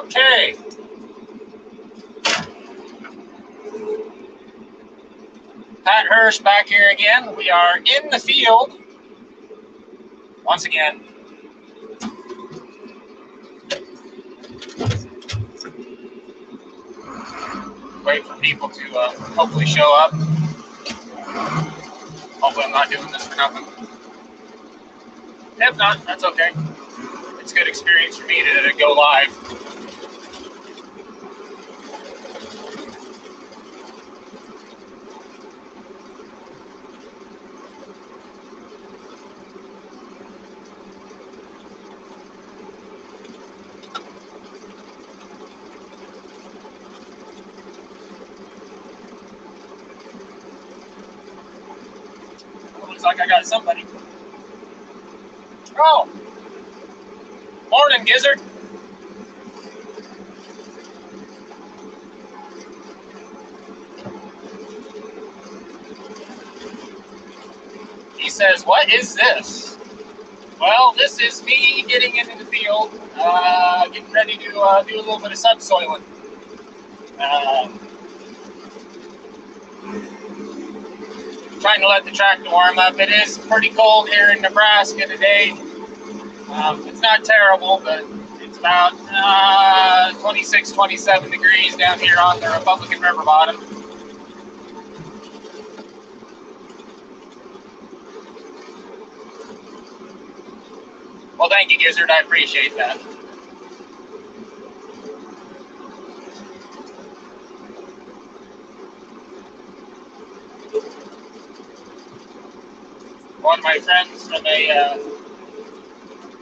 Okay. Pat Hirsch back here again. We are in the field once again. Wait for people to hopefully show up. Hopefully I'm not doing this for nothing. If not, that's okay. It's a good experience for me to go live. Looks like I got somebody. Oh! Morning, Gizzard. He says, what is this? Well, this is me getting into the field, getting ready to do a little bit of subsoiling. Trying to let the tractor warm up. It is pretty cold here in Nebraska today. It's not terrible, but it's about 26, 27 degrees down here on the Republican River bottom. Well, thank you, Gizzard. I appreciate that. One of my friends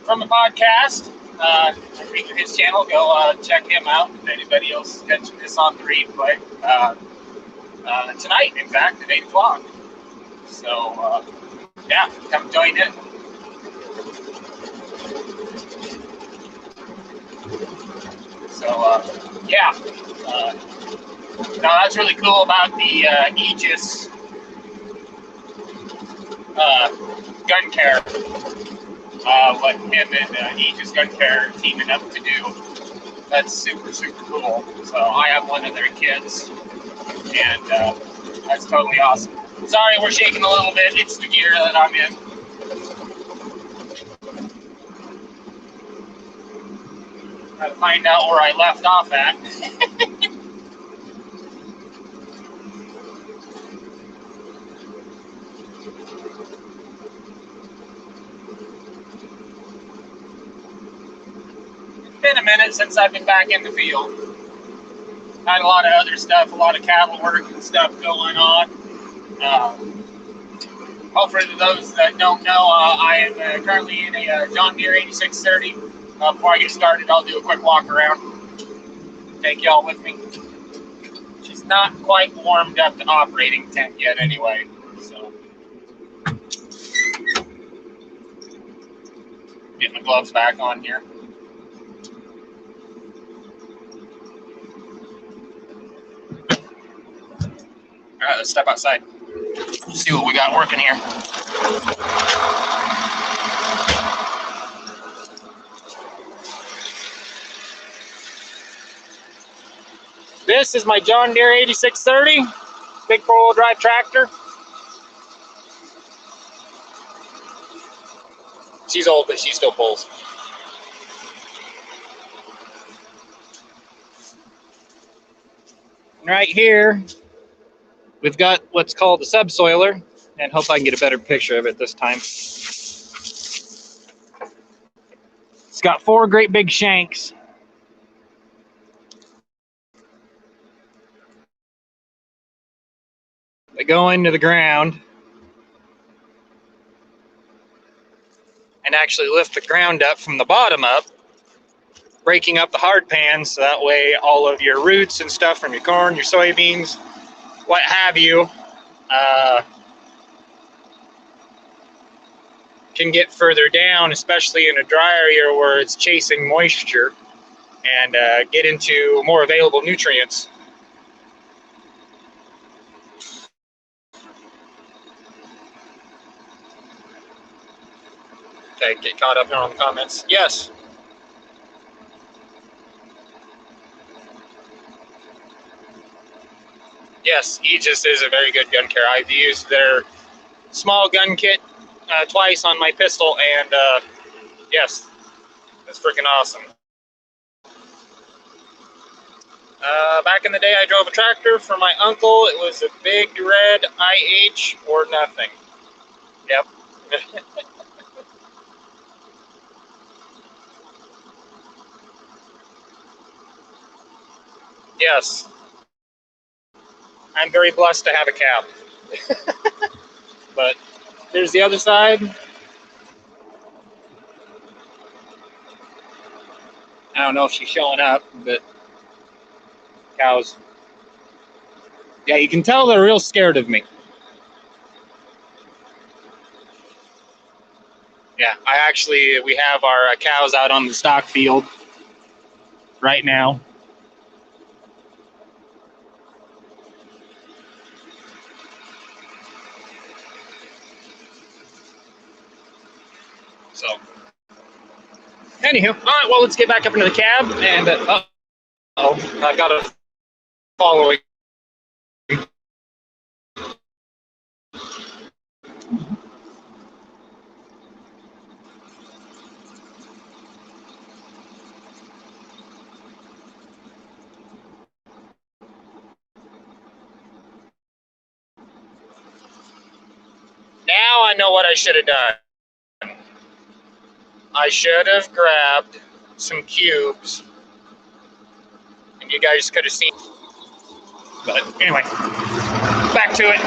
from a podcast, I feature his channel. Go check him out. If anybody else is catching this on the replay, tonight, in fact, at 8 o'clock. So, yeah, come join in. So, yeah. Now, that's really cool about the Aegis gun care. What him and Aegis gun care are teaming up to do. That's super, super cool. So, I have one of their kits, and that's totally awesome. Sorry, we're shaking a little bit. It's the gear that I'm in. Gotta find out where I left off at. It's been a minute since I've been back in the field. Had a lot of other stuff, a lot of cattle work and stuff going on. For those that don't know, I am currently in a John Deere 8630. Before I get started, I'll do a quick walk around. Take y'all with me. She's not quite warmed up to operating temp yet anyway. So, get my gloves back on here. All right, let's step outside. See what we got working here. This is my John Deere 8630, big four-wheel drive tractor. She's old, but she still pulls. Right here, we've got what's called a subsoiler, and hope I can get a better picture of it this time. It's got 4 great big shanks. They go into the ground and actually lift the ground up from the bottom up, breaking up the hard pans, so that way all of your roots and stuff from your corn, your soybeans, what have you, can get further down, especially in a dry area where it's chasing moisture, and get into more available nutrients. Okay, get caught up here on the comments. Yes. Yes, Aegis is a very good gun care. I've used their small gun kit twice on my pistol, and yes, it's freaking awesome. Back in the day, I drove a tractor for my uncle. It was a big red IH or nothing. Yep. Yes. I'm very blessed to have a cab. But there's the other side. I don't know if she's showing up, but cows. Yeah, you can tell they're real scared of me. Yeah, we have our cows out on the stock field right now. So, anywho, all right, well, let's get back up into the cab, and, I've got a following. Now I know what I should have done. I should have grabbed some cubes, and you guys could have seen. But anyway, back to it.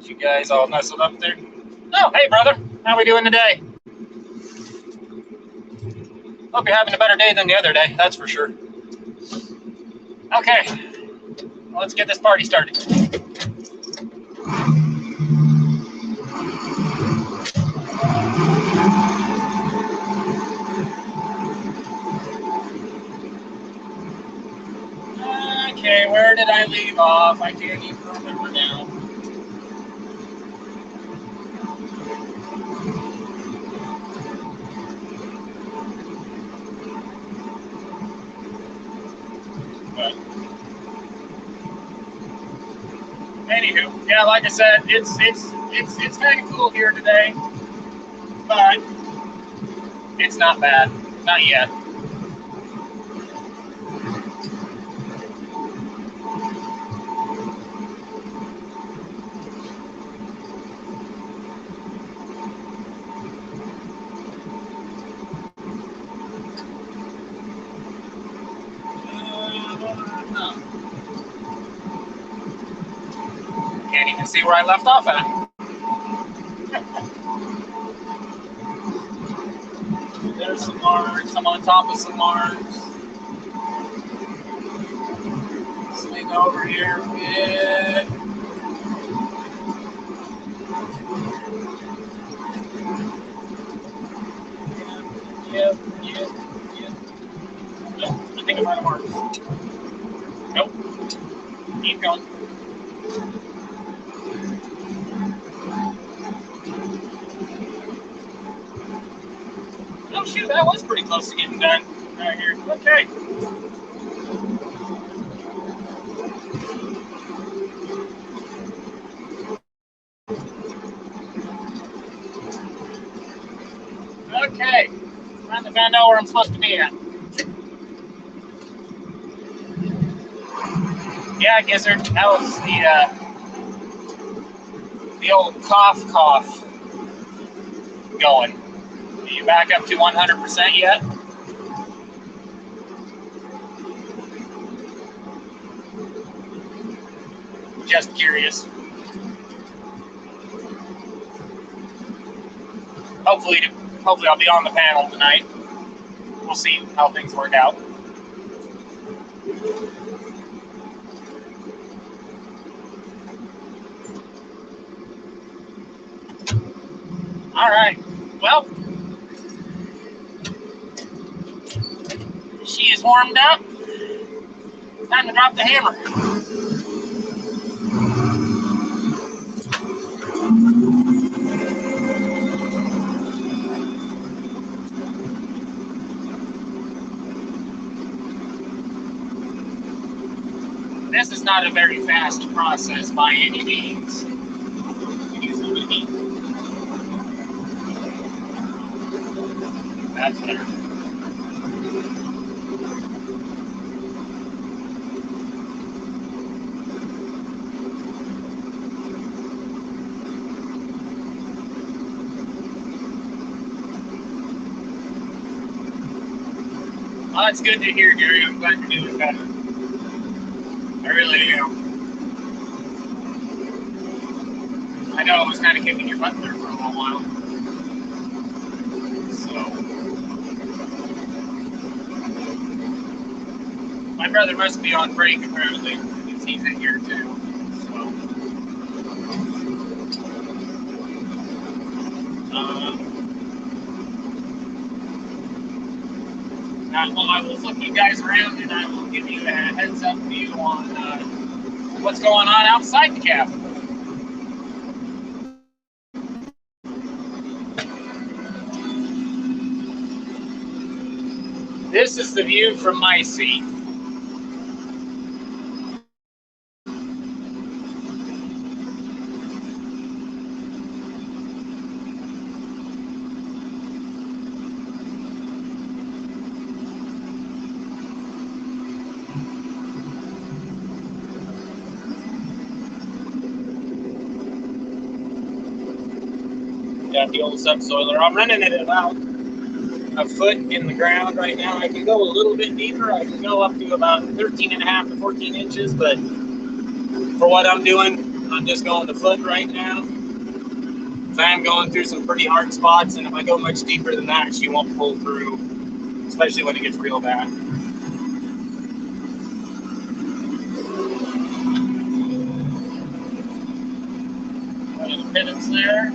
You guys all nestled up there? Oh, hey, brother. How we doing today? Hope you're having a better day than the other day, that's for sure. Okay, well, let's get this party started. Okay, where did I leave off? I can't even remember now. But anywho, yeah, like I said, it's kind of cool here today, but it's not bad, not yet. Can't even see where I left off at. There's some marks. I'm on top of some marks. Swing over here a bit. Yep. Nope, I think I'm out of marks. Nope. Keep going. Oh shoot, that was pretty close to getting done right here. Okay. Okay. I think I know where I'm supposed to be at. Yeah, Gizzard, that was the old cough going. Are you back up to 100% yet? Just curious. Hopefully I'll be on the panel tonight. We'll see how things work out. All right. Well, she is warmed up. Time to drop the hammer. This is not a very fast process by any means. That's better. Well, that's good to hear, Gary. I'm glad you're doing better. I really am. I know I was kind of kicking your butt there for a little while. So, my brother must be on break apparently, because he's in here too. So, well, I will flip you guys around and I will give you a heads up view on what's going on outside the cabin. This is the view from my seat. Got the old subsoiler. I'm running it about a foot in the ground right now. I can go a little bit deeper. I can go up to about 13.5 to 14 inches, but for what I'm doing, I'm just going to foot right now. So I'm going through some pretty hard spots, and if I go much deeper than that, she won't pull through, especially when it gets real bad. One of the pivots there.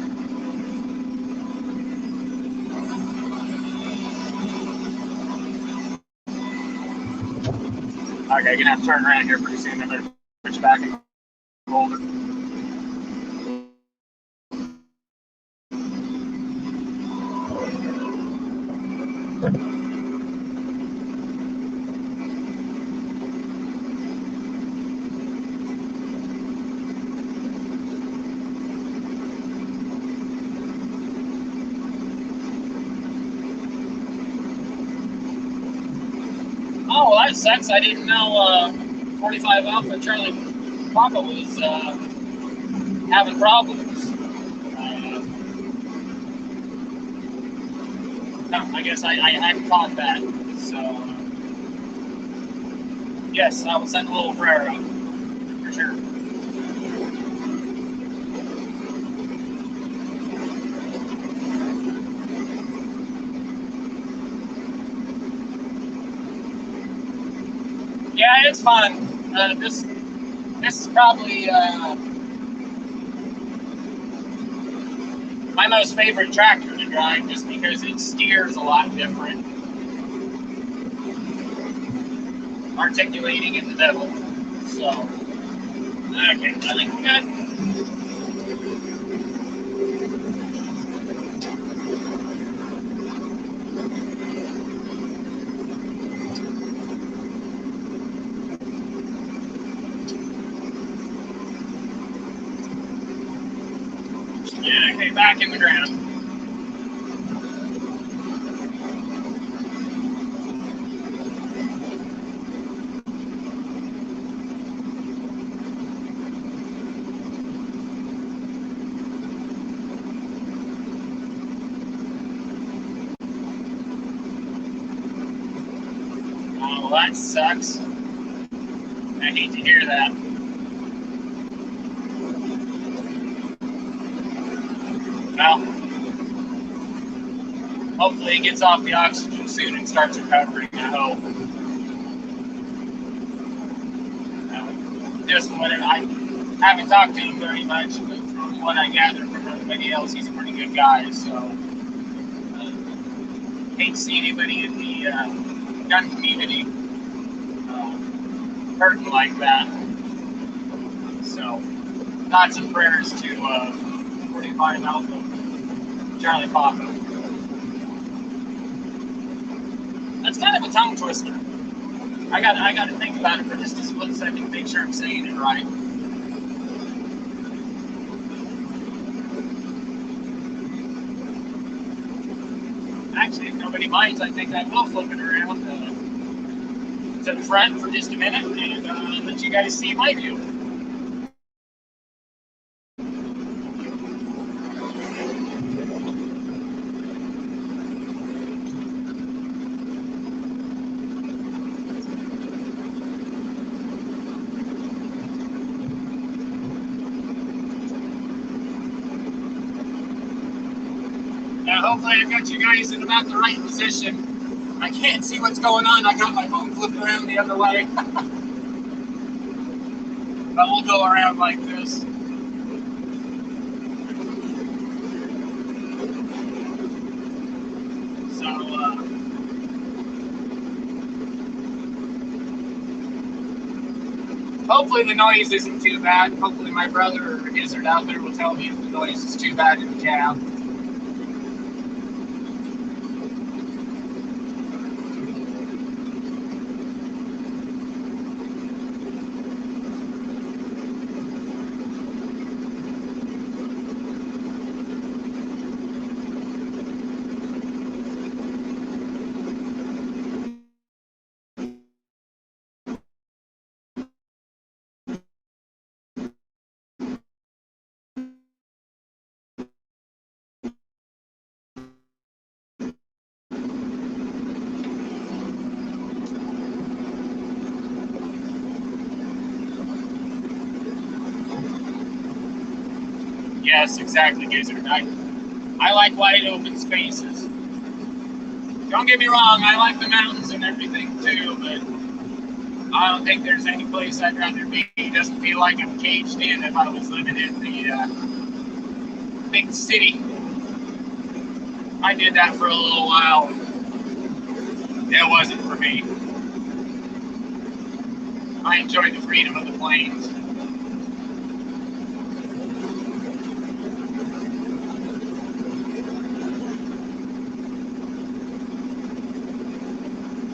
Okay, you're gonna have to turn around here pretty soon. I better switch back and hold it. Oh, well, that sucks. I didn't know 45 Alpha Charlie Papa was having problems. No, I guess I hadn't caught that. So, yes, I will send a little prayer up, for sure. Yeah, it's fun. This is probably my most favorite tractor to drive, just because it steers a lot different. Articulating in the middle. So, okay, I think we're good. Yeah, okay, back in the ground. Oh, well, that sucks. I hate to hear that. Well, hopefully it gets off the oxygen soon and starts recovering, I hope. Just what I haven't talked to him very much, but from what I gather from everybody else, he's a pretty good guy, so hate to see anybody in the gun community hurting like that. So, thoughts and prayers to 45 Alpha Charlie Papa. That's kind of a tongue twister. I gotta think about it for just a split second to make sure I'm saying it right. Actually, if nobody minds, I think I will flip it around to the front for just a minute and let you guys see my view. Hopefully I've got you guys in about the right position. I can't see what's going on. I got my phone flipped around the other way. But we'll go around like this. So, hopefully the noise isn't too bad. Hopefully my brother or Gizzard out there will tell me if the noise is too bad in the cab. Yes, exactly, Gizzard. I like wide open spaces. Don't get me wrong, I like the mountains and everything too, but I don't think there's any place I'd rather be. It doesn't feel like I'm caged in if I was living in the big city. I did that for a little while. It wasn't for me. I enjoyed the freedom of the plains.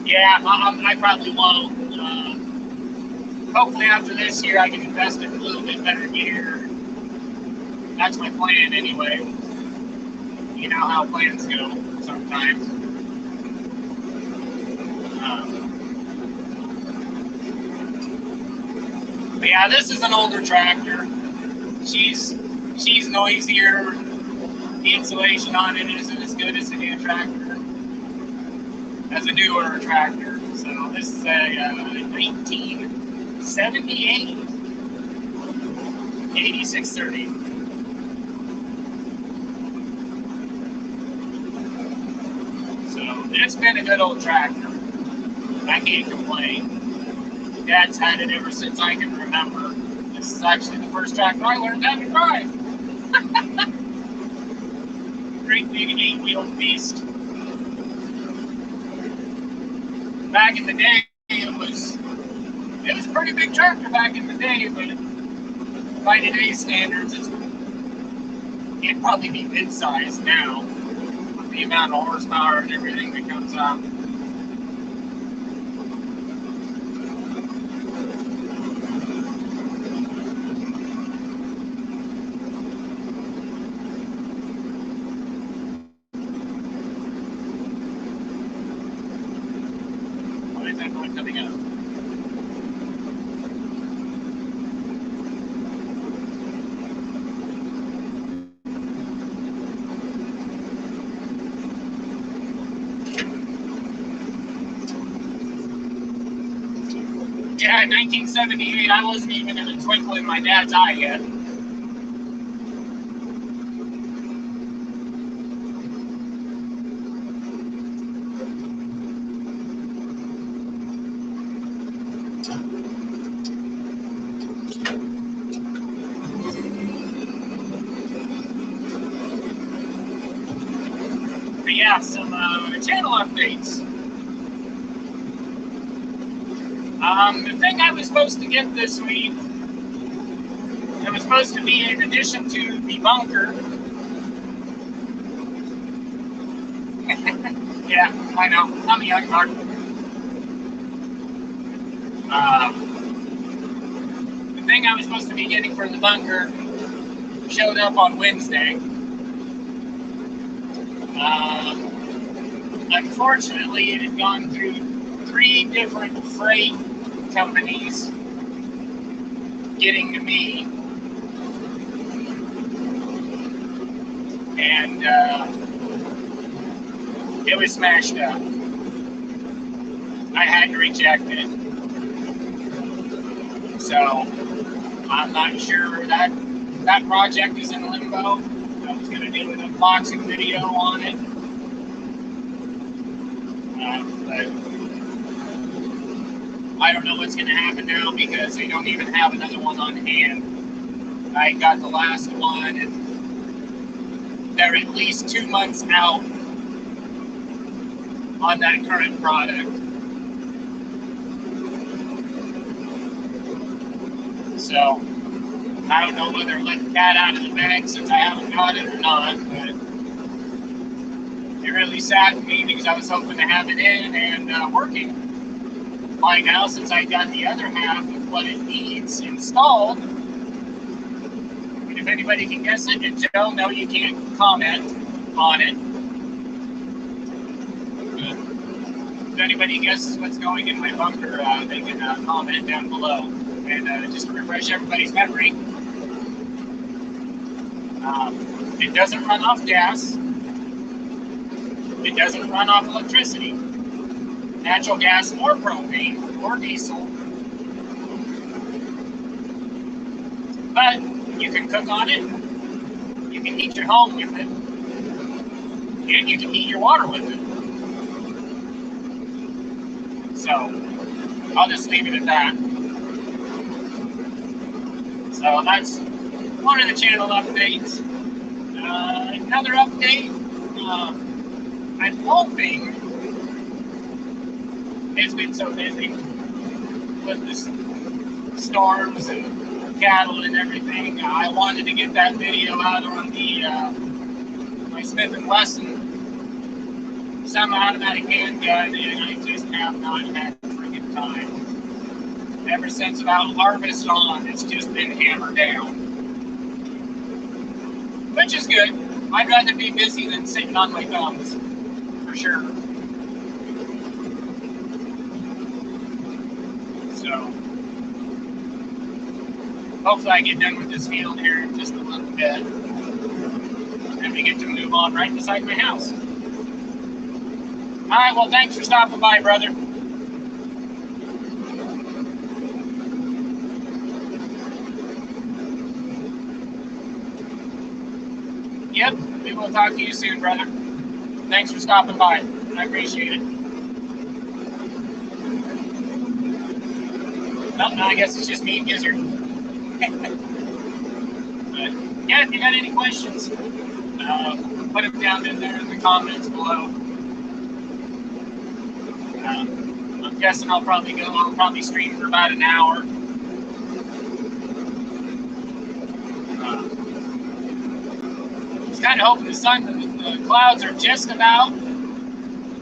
Yeah, I probably won't. Hopefully after this year I can invest in a little bit better gear. That's my plan anyway. You know how plans go sometimes. But yeah, this is an older tractor. She's noisier. The insulation on it isn't as good as a new tractor, as a newer tractor. So this is a 1978 8630. So it's been a good old tractor. I can't complain. Dad's had it ever since I can remember. This is actually the first tractor I learned how to drive. Great big 8-wheeled beast. Back in the day, it was a pretty big tractor back in the day, but by today's standards, it'd probably be mid-sized now with the amount of horsepower and everything that comes out. What is that noise coming out? Yeah, in 1978, I wasn't even in a twinkle in my dad's eye yet. But yeah, some channel updates. The thing I was supposed to get this week, it was supposed to be in addition to the bunker. Yeah, I know, I'm a young heart. The thing I was supposed to be getting for the bunker showed up on Wednesday. Unfortunately, it had gone through 3 different freight companies getting to me, and it was smashed up. I had to reject it. So I'm not sure that project is in limbo. I was going to do an unboxing video on it. But I don't know what's going to happen now because they don't even have another one on hand. I got the last one, and they're at least 2 months out on that current product. So I don't know whether to let the cat out of the bag since I haven't got it or not, but it really saddened me because I was hoping to have it in and working by now since I got the other half of what it needs installed. And if anybody can guess it, and Joe, no, you can't comment on it. But if anybody guesses what's going in my bunker, they can comment down below. And just to refresh everybody's memory, it doesn't run off gas. It doesn't run off electricity, natural gas, or propane, or diesel. But you can cook on it, you can heat your home with it, and you can heat your water with it. So, I'll just leave it at that. So that's one of the channel updates. Another update, I'm hoping, it's been so busy with the storms and cattle and everything. I wanted to get that video out on the my Smith & Wesson semi-automatic handgun, and I just have not had freaking time. Ever since about harvest on, it's just been hammered down. Which is good. I'd rather be busy than sitting on my thumbs, for sure. So, hopefully I get done with this field here in just a little bit. And we get to move on right beside my house. Alright, well, thanks for stopping by, brother. Yep, we will talk to you soon, brother. Thanks for stopping by. I appreciate it. Well, I guess it's just me and Gizzard. But, yeah, if you got any questions, put them down in there in the comments below. I'm guessing I'll probably stream for about an hour. Kind of hoping the clouds are just about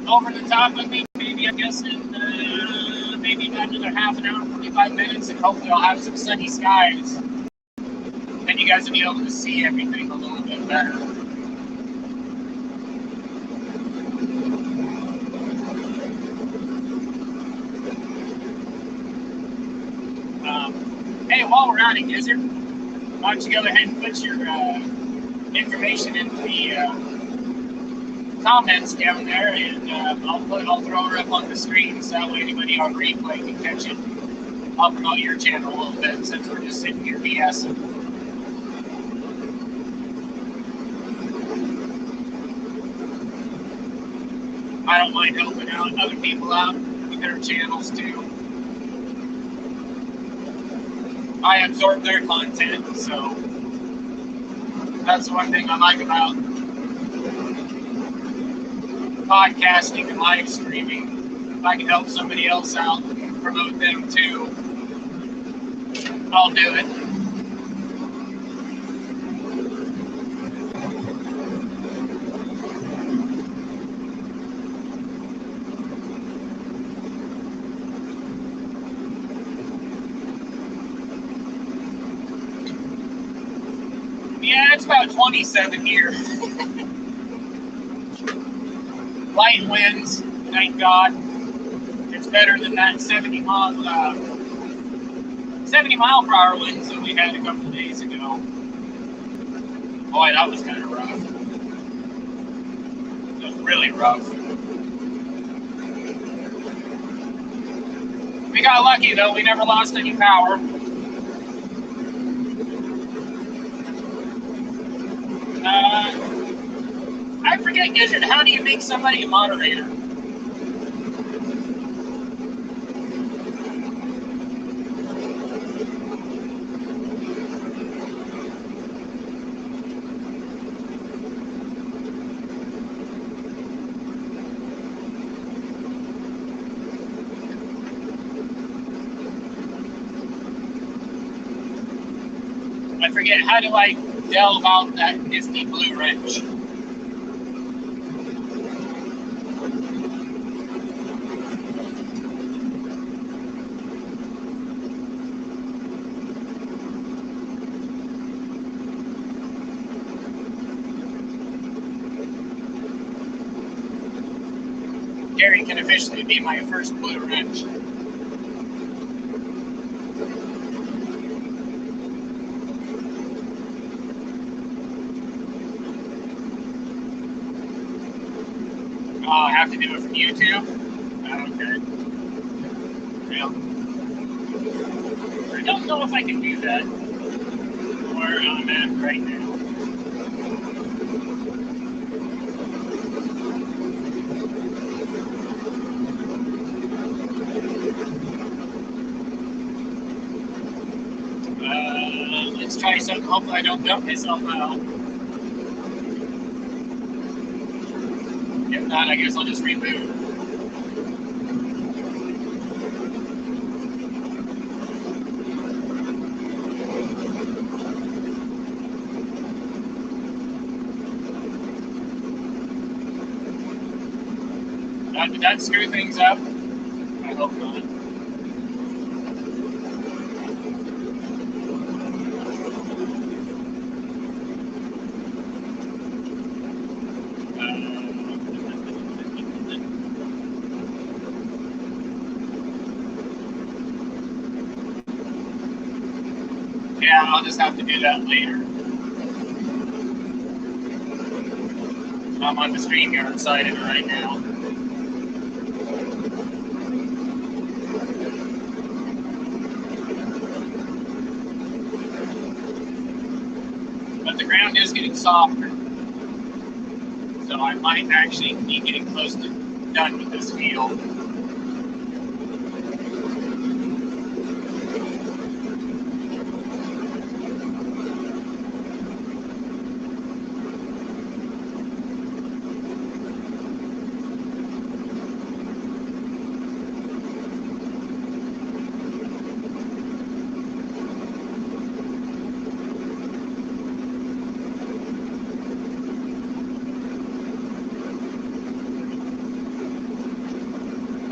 over the top of me. Maybe I'm guessing maybe about another half an hour, 45 minutes, and hopefully I'll have some sunny skies. Then you guys will be able to see everything a little bit better. Hey, while we're at it, Gizzard, why don't you go ahead and put your information in the comments down there, and I'll throw her up on the screen so that way anybody on replay can catch it. I'll promote your channel a little bit since we're just sitting here BSing. I don't mind helping out other people out with their channels too. I absorb their content, so that's one thing I like about podcasting and live streaming. If I can help somebody else out and promote them too, I'll do it. It's about 27 here. Light winds, thank God. It's better than that 70 mile per hour winds that we had a couple of days ago. Boy, that was kind of rough. It was really rough. We got lucky though, we never lost any power. I forget, Gizzard, how do you make somebody a moderator? I forget, how do I delve out that nifty blue wrench? Gary can officially be my first blue wrench. Oh, I have to do it from YouTube? Okay. Well, I don't know if I can do that where I'm at right now. Let's try something. Hopefully I don't dump myself out. If not, I guess I'll just reboot. Did that screw things up? I hope not. Yeah, I'll just have to do that later. I'm on the StreamYard side of it right now. But the ground is getting softer. So I might actually be getting close to done with this field.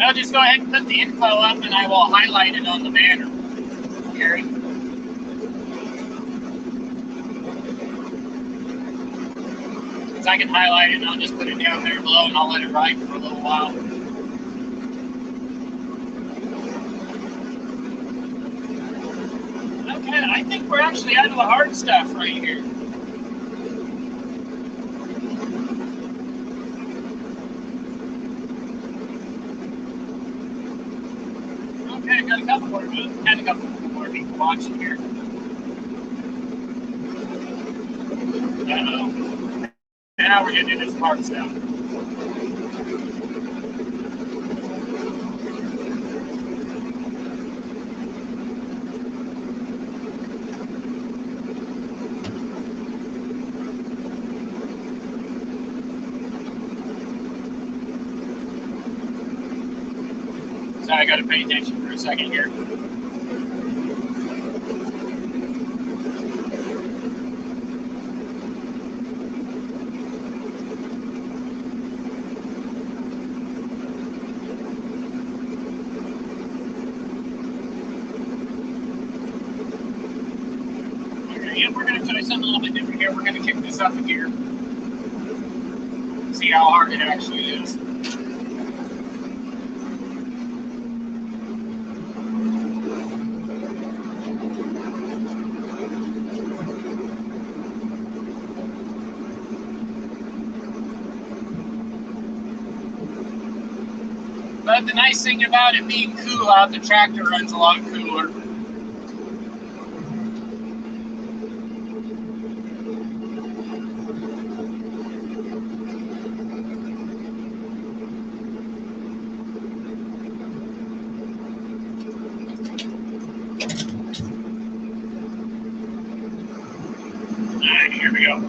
I'll just go ahead and put the info up and I will highlight it on the banner, Gary. Because I can highlight it and I'll just put it down there below and I'll let it ride for a little while. Okay, I think we're actually out of the hard stuff right here. Okay, I've got a couple more people watching here. Uh-oh. Now we're getting into this hard stuff. So I gotta pay attention for a second here. And we're going to try something a little bit different here. We're going to kick this up a gear. See how hard it actually is. But the nice thing about it being cool out, the tractor runs a lot cooler. Alright, here we go.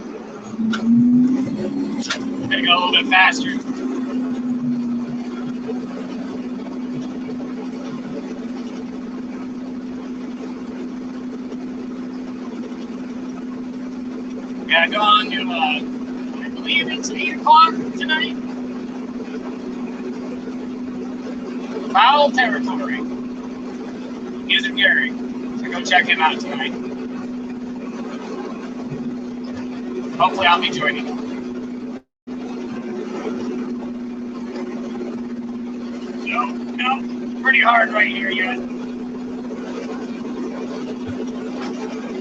Gonna go a little bit faster. Gotta go on to, I believe it's 8 o'clock tonight. Foul territory. He's in Gary. So go check him out tonight. Hopefully I'll be joining him. No, pretty hard right here yet.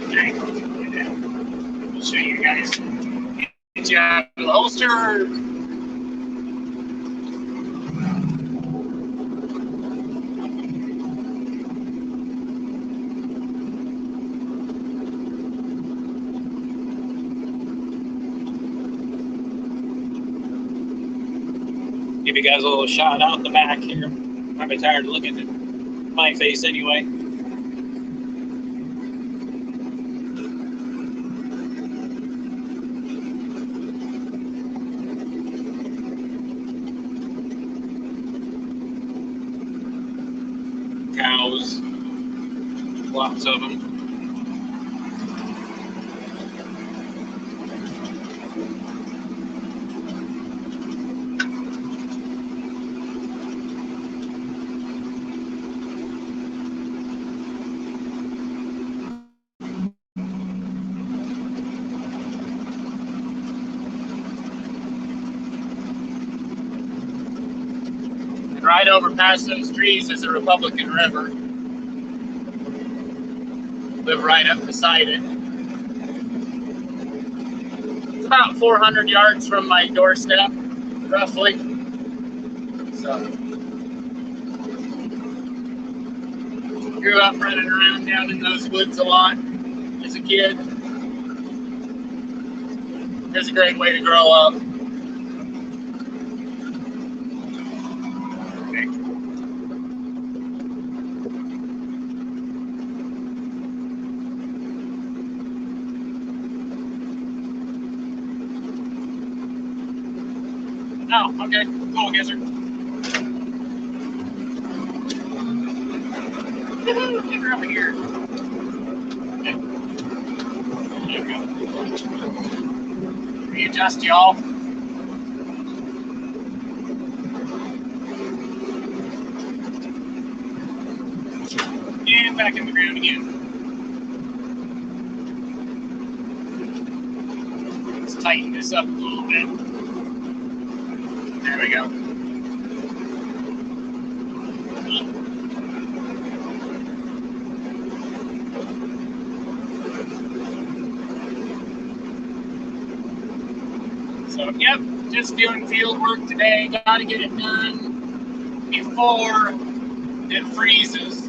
Okay. I'll show you guys. Get you out of the holster. Give you guys a little shot out the back here. I'd be tired of looking at my face anyway. Cows, lots of them. Right over past those trees is the Republican River. Live right up beside it. It's about 400 yards from my doorstep, roughly. So, grew up running around down in those woods a lot as a kid. It's a great way to grow up. Oh, okay. Cool, Gizzard. Get her over here. Okay. There we go. Readjust, y'all. And back in the ground again. Let's tighten this up a little bit. There we go. So, yep, just doing field work today. Got to get it done before it freezes.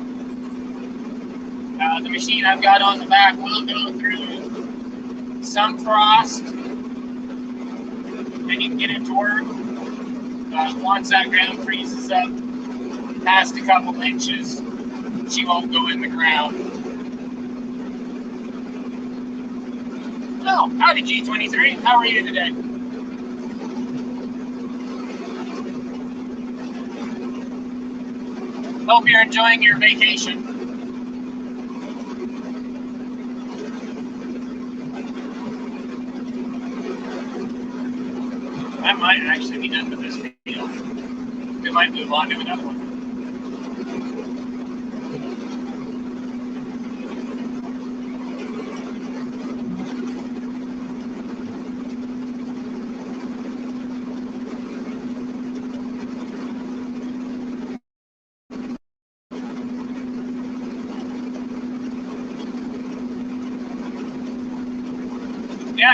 The machine I've got on the back will go through some frost. Then you can get it to work. Once that ground freezes up past a couple inches, she won't go in the ground. Oh, howdy G23. How are you today? Hope you're enjoying your vacation. I might actually be done with this video. We might move on to another one.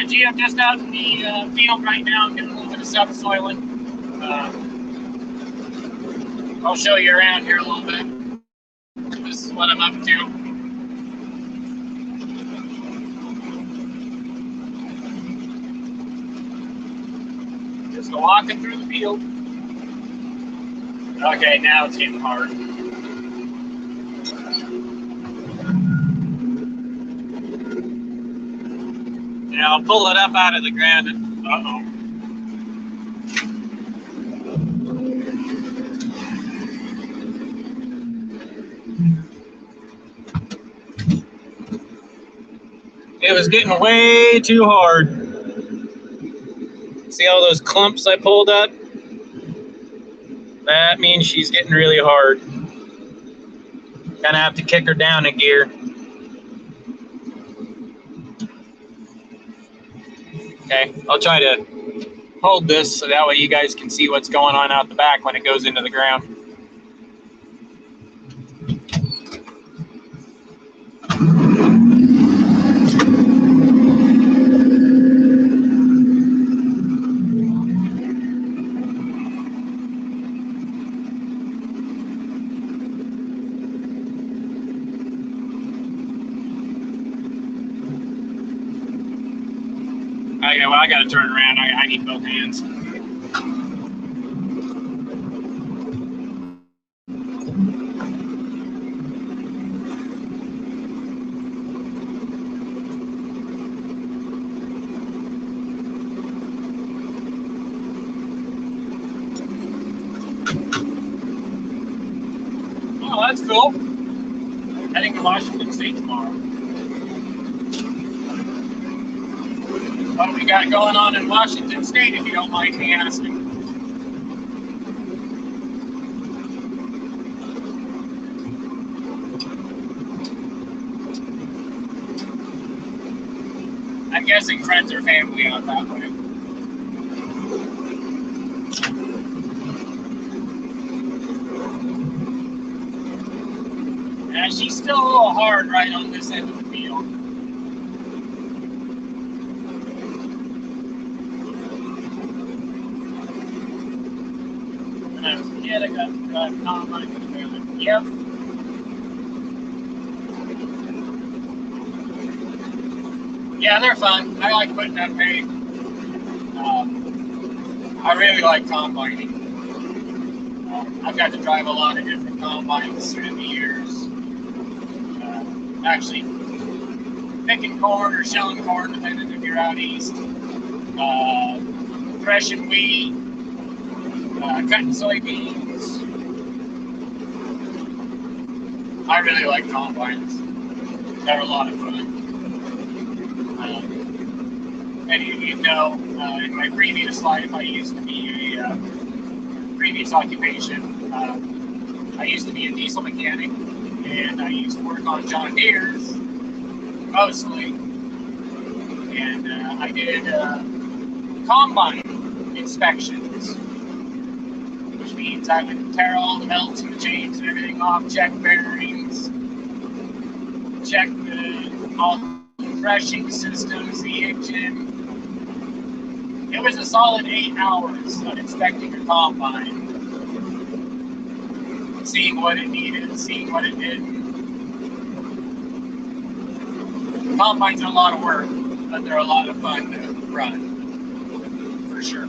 Gee, I'm just out in the field right now. I'm doing a little bit of subsoiling. I'll show you around here a little bit. This is what I'm up to. Just walking through the field. Okay, now it's getting hard. Yeah, I'll pull it up out of the ground. Uh-oh. It was getting way too hard. See all those clumps I pulled up? That means she's getting really hard. Gonna have to kick her down a gear. Okay, I'll try to hold this so that way you guys can see what's going on out the back when it goes into the ground. Okay, well, I gotta turn around. I need both hands. Oh, that's cool. Heading to Washington State tomorrow. What we got going on in Washington State, if you don't mind me asking? I'm guessing friends or family out that way. Yeah, she's still a little hard right on this end of the field. When I was a kid, I got combine with them. Yep. Yeah, they're fun. I like putting up hay. I really like combining. I've got to drive a lot of different combines through the years. Actually, picking corn or shelling corn, depending if you're out east. Threshing wheat, cutting soybeans. I really like combines. They're a lot of fun. And you know, in my previous life, I used to be a previous occupation. I used to be a diesel mechanic, and I used to work on John Deere's mostly. And I did combine inspections, which means I would tear all the belts and the chains and everything off, check bearings, check all the threshing systems, the engine. It was a solid 8 hours of inspecting a combine, seeing what it needed, seeing what it didn't. Combines are a lot of work, but they're a lot of fun to run, for sure.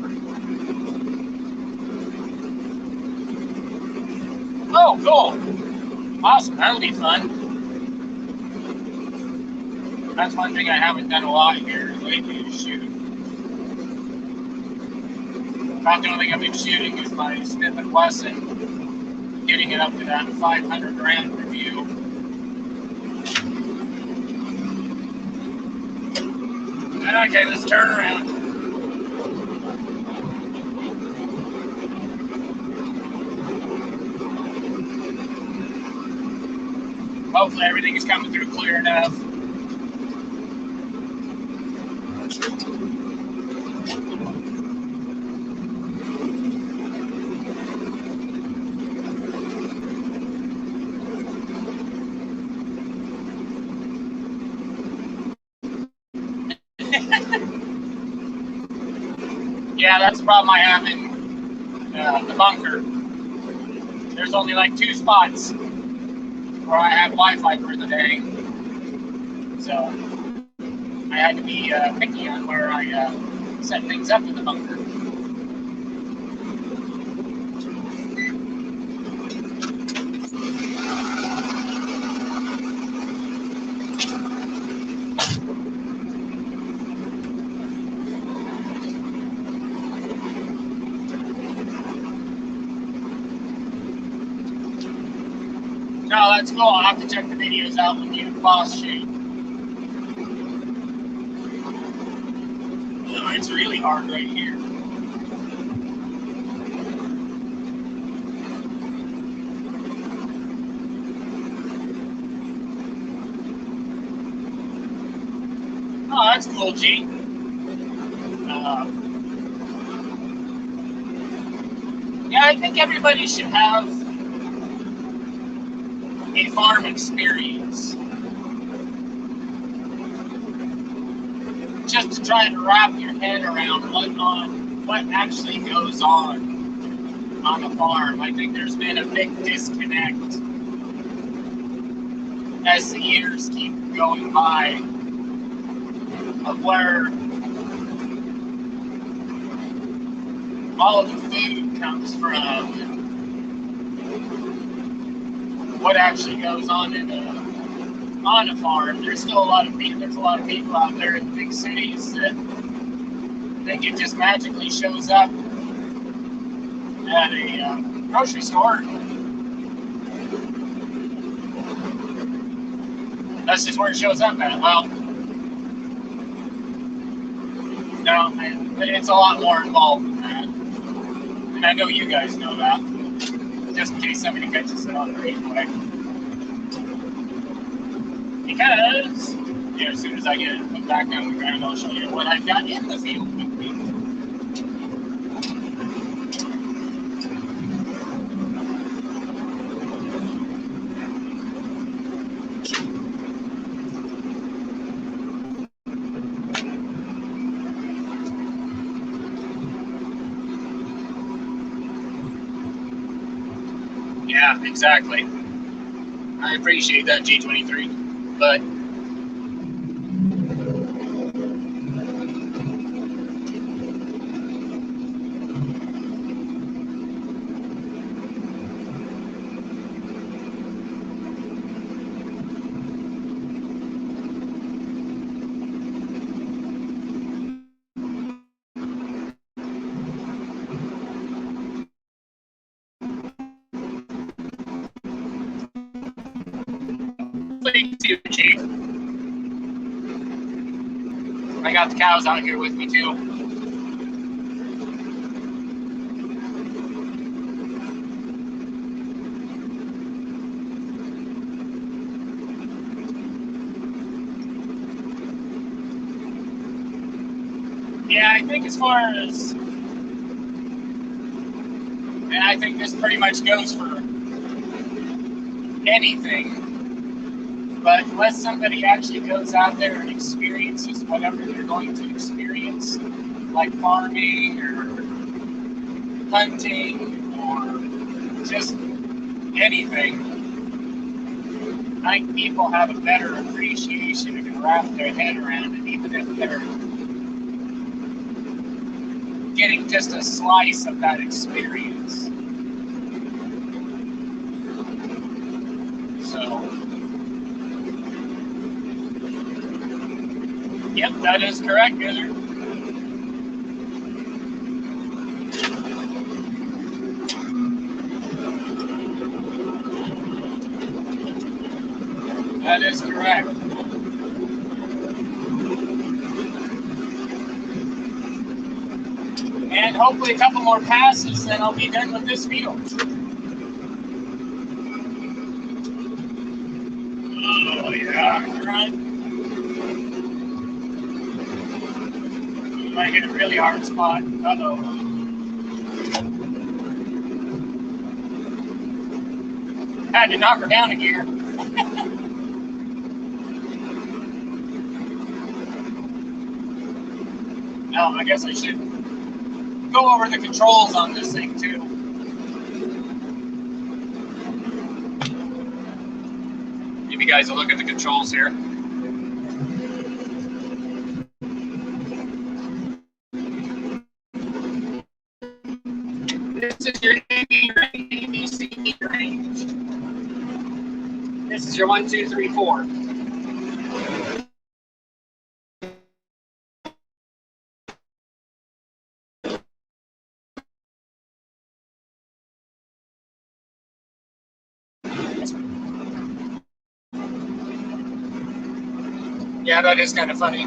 Oh, cool. Awesome, that'll be fun. That's one thing I haven't done a lot here lately is shoot. About the only thing I've been shooting is my Smith & Wesson, getting it up to that 500 round review. Okay, let's turn around. Hopefully everything is coming through clear enough. Yeah, that's the problem I have in the bunker. There's only like 2 spots where I have Wi-Fi for the day. So I had to be picky on where I set things up in the bunker. No, that's cool. I'll have to check the videos out when you and Boss shoot. Oh, it's really hard right here. Oh, that's cool, G. Yeah, I think everybody should have a farm experience. Just to try to wrap your head around what actually goes on a farm. I think there's been a big disconnect as the years keep going by of where all of the food comes from and what actually goes on on a farm. There's still a lot of people. There's a lot of people out there in big cities that think it just magically shows up at a grocery store. That's just where it shows up at. Well, no, it's a lot more involved than that. And I know you guys know that. Just in case somebody catches it on the replay. Because, yeah, as soon as I get it put back on the ground, I'll show you what I've got in the field with me. Yeah, exactly. I appreciate that, G23. But thank you, G. I got the cows out here with me too. Yeah, I think as far as, and I think this pretty much goes for anything, but unless somebody actually goes out there and experiences whatever they're going to experience, like farming or hunting or just anything, I think people have a better appreciation and can wrap their head around it, even if they're getting just a slice of that experience. So, yep, that is correct, Gizzard. That is correct. And hopefully a couple more passes, then I'll be done with this field. Oh, yeah, right. Might hit a really hard spot. Uh-oh. Had to knock her down a gear. No, I guess I should go over the controls on this thing too. Give you guys a look at the controls here. This is your ABC range. This is your 1, 2, 3, 4. Yeah, that is kind of funny.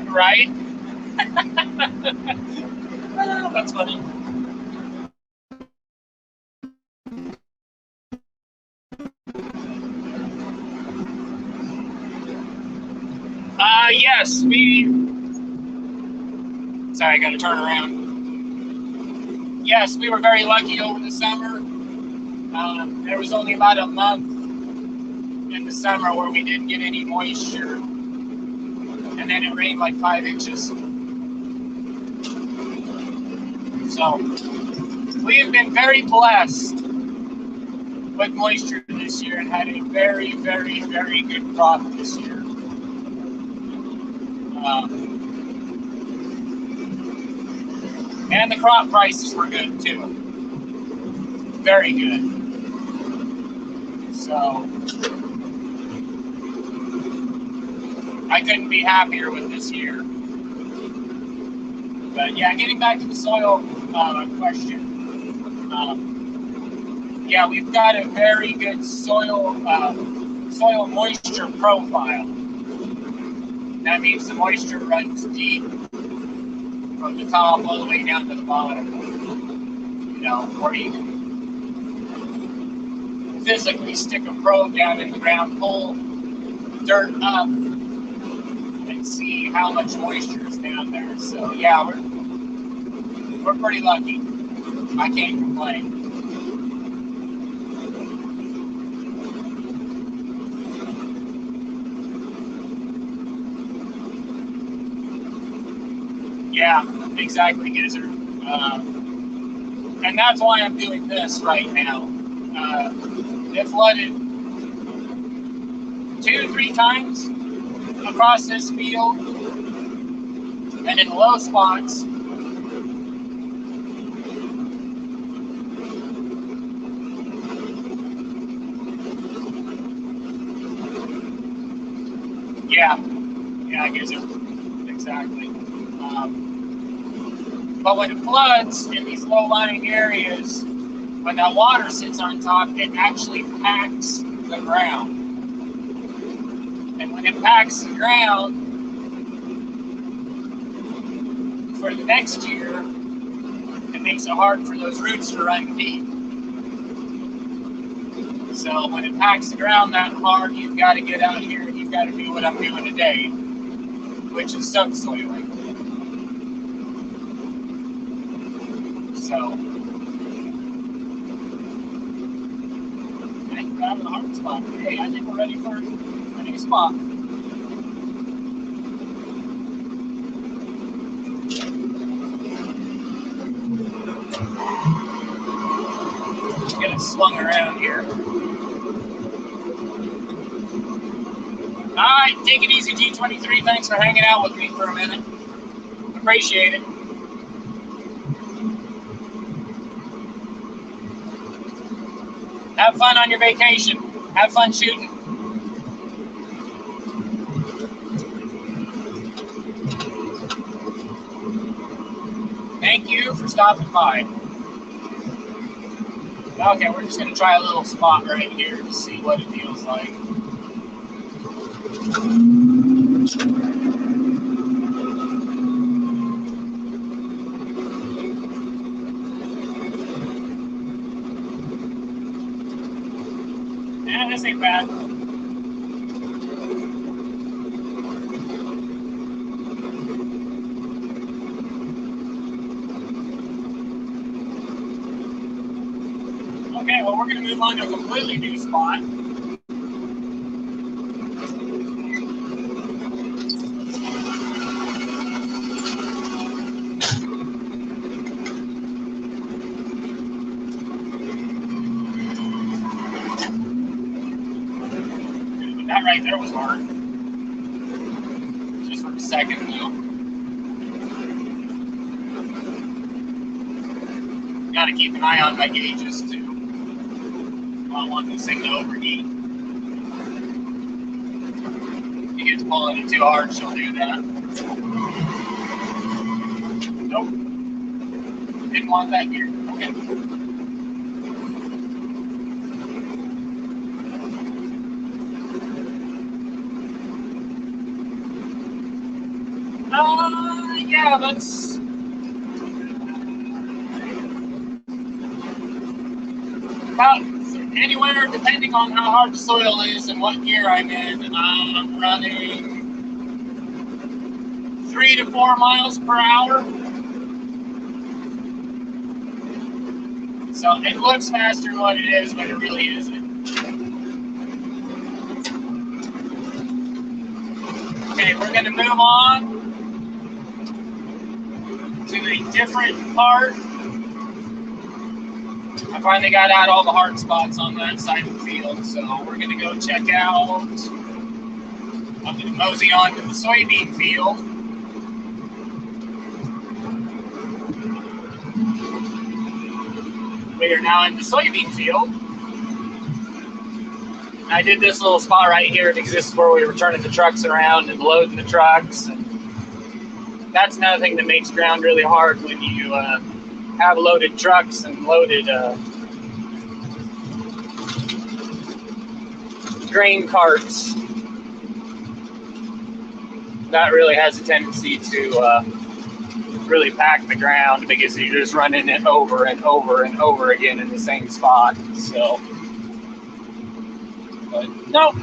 Right? Oh, that's funny. Yes, sorry, I gotta turn around. Yes, we were very lucky over the summer. There was only about a month in the summer where we didn't get any moisture. And then it rained like 5 inches. So, we have been very blessed with moisture this year and had a very, very, very good crop this year. And the crop prices were good too. Very good. So, I couldn't be happier with this year. But yeah, getting back to the soil question. Yeah, we've got a very good soil moisture profile. That means the moisture runs deep from the top all the way down to the bottom. You know, or you can physically stick a probe down in the ground, pull dirt up, and see how much moisture is down there. So yeah, we're pretty lucky. I can't complain. Yeah, exactly, Gizzard. And that's why I'm doing this right now. It flooded 2-3 times across this field, and in low spots. Yeah, I guess it, exactly. But when it floods in these low-lying areas, when that water sits on top, it actually packs the ground. And when it packs the ground, for the next year, it makes it hard for those roots to run deep. So when it packs the ground that hard, you've got to get out here and you've got to do what I'm doing today, which is subsoiling. So, I think we're having a hard spot today. I think we're ready for a new spot. Get it swung around here. Alright, take it easy, G23. Thanks for hanging out with me for a minute. Appreciate it. Have fun on your vacation. Have fun shooting. Thank you for stopping by. Okay, we're just going to try a little spot right here to see what it feels like. Yeah, this ain't bad. we're going to move on to a completely new spot. That right there was hard. Just for a second, though. Got to keep an eye on my gauges, too. I don't want this thing to overheat. If you get to pulling it too hard, she'll do that. Nope. Didn't want that here. Okay. Yeah, that's about anywhere, depending on how hard the soil is and what gear I'm in. I'm running 3 to 4 miles per hour. So it looks faster than what it is, but it really isn't. Okay, we're going to move on to a different part. I finally got out all the hard spots on that side of the field, so we're going to go check out. I'm going to mosey on to the soybean field. We are now in the soybean field. I did this little spot right here. It exists where we were turning the trucks around and loading the trucks. And that's another thing that makes ground really hard when you have loaded trucks and loaded grain carts. That really has a tendency to really pack the ground because you're just running it over and over and over again in the same spot. So, but no,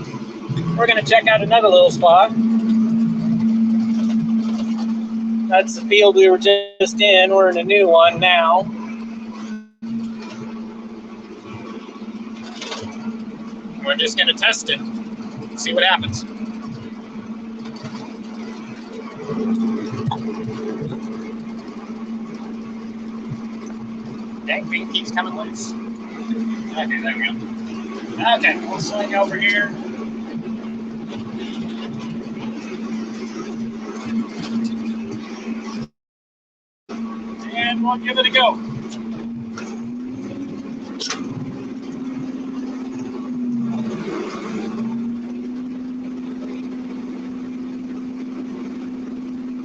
we're going to check out another little spot. That's the field we were just in. We're in a new one now. We're just going to test it, see what happens. Dang thing keeps coming loose. Okay, there we go. Okay, we'll swing over here. And we'll give it a go.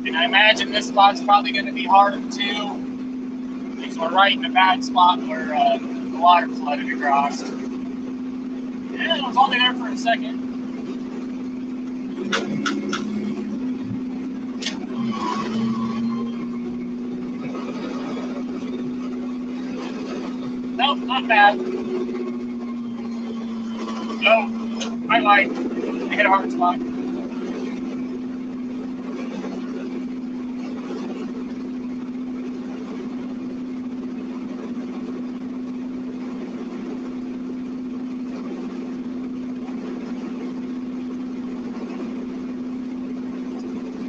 And I imagine this spot's probably going to be hard too. Because we're right in a bad spot where the water flooded across. And it was only there for a second. Nope, not bad. Oh, I lied. I hit a hard spot.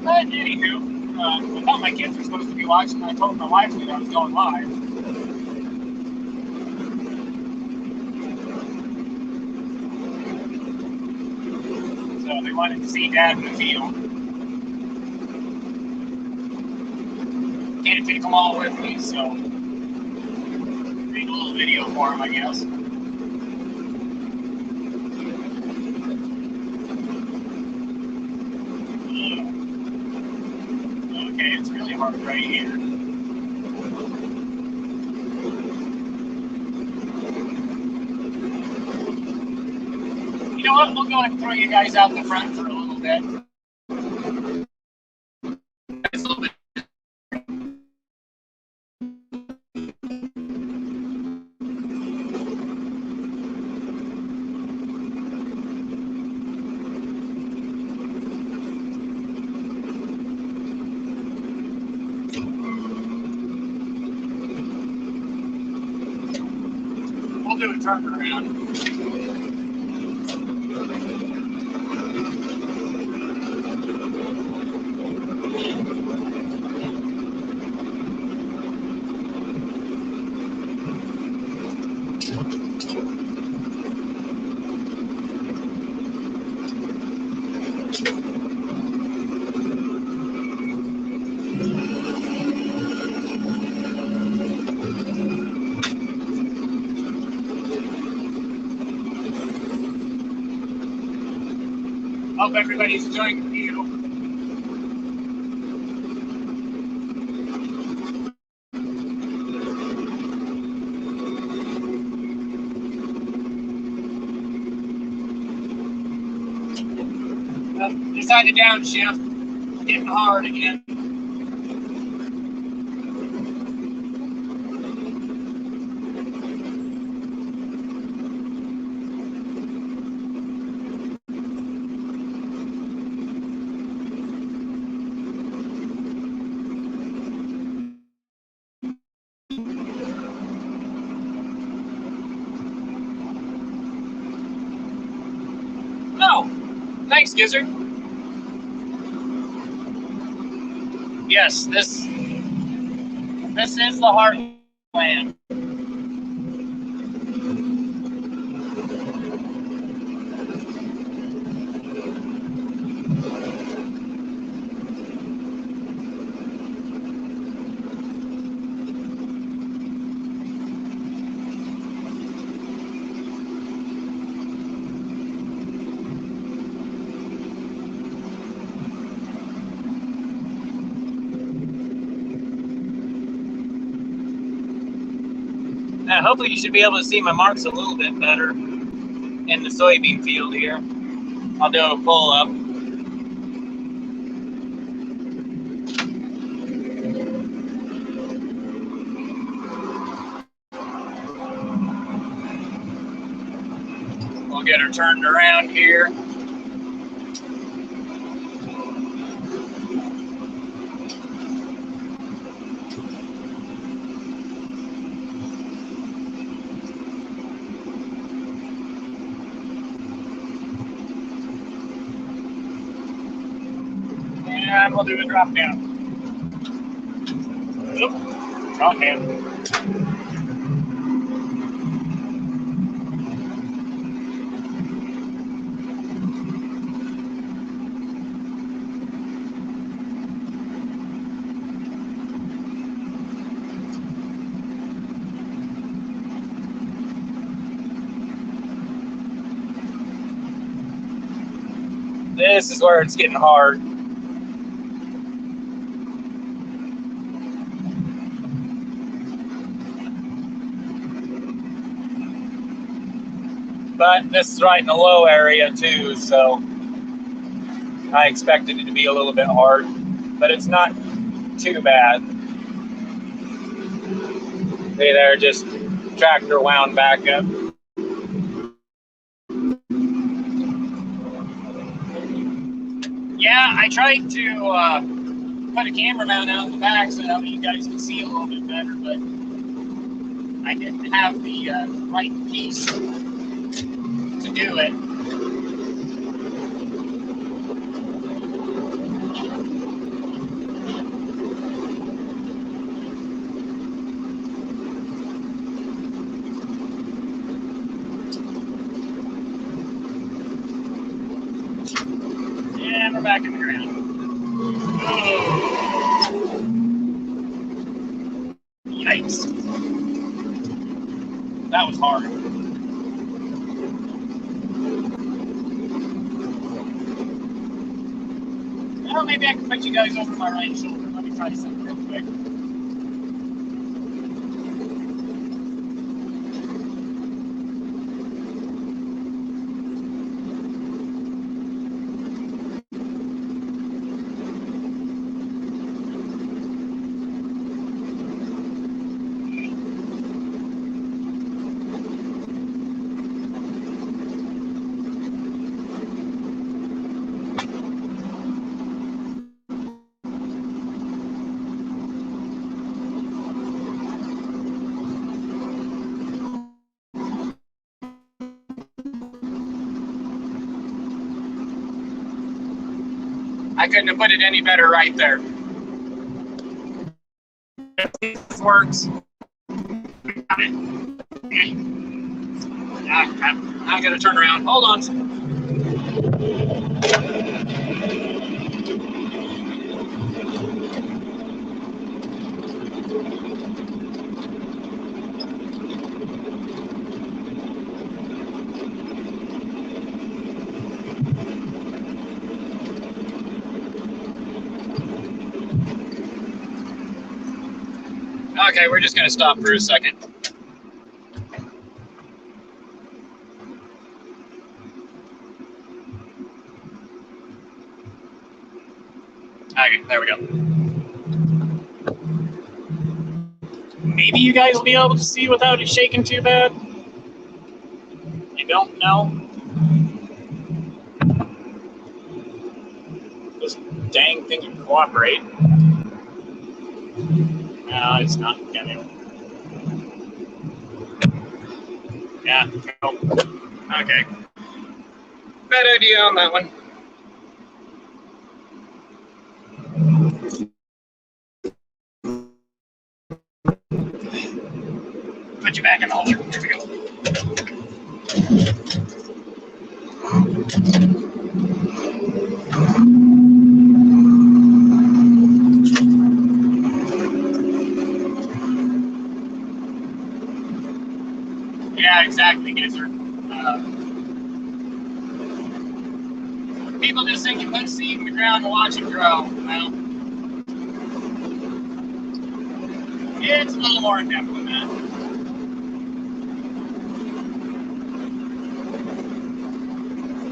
But anywho, I thought my kids were supposed to be watching. I told my wife that I was going live. So they wanted to see Dad in the field. Can't take them all with me, so made a little video for them, I guess. Okay, it's really hard right here. You know what? We'll go ahead and throw you guys out the front for a little bit. It's a little bit. we'll do a turnaround. Hope everybody's enjoying the view. Decided to downshift, getting hard again. No, thanks, Gizzard. Yes, this is the heartland. Hopefully you should be able to see my marks a little bit better in the soybean field here. I'll do a pull up. We'll get her turned around here. And we'll do a drop down. Oop, wrong hand. This is where it's getting hard. But this is right in the low area too, so I expected it to be a little bit hard, but it's not too bad. See there, just tractor wound back up. Yeah, I tried to put a camera mount out in the back so that you guys can see a little bit better, but I didn't have the right piece to do it. And we're back in the ground. Oh. Yikes. That was hard. Well, maybe I can put you guys over my right shoulder. Let me try something real quick. I couldn't have put it any better right there. This works. Got it. Okay. I gotta turn around. Hold on. Okay, we're just gonna stop for a second. Okay, there we go. Maybe you guys will be able to see without it shaking too bad. I don't know. This dang thing can cooperate. No, it's not gonna. Yeah, no. Okay. Bad idea on that one. Put you back in the holder. There we go. Yeah, exactly, Gizzer. People just think you put seed in the ground and watch it grow. Well, it's a little more in depth than that.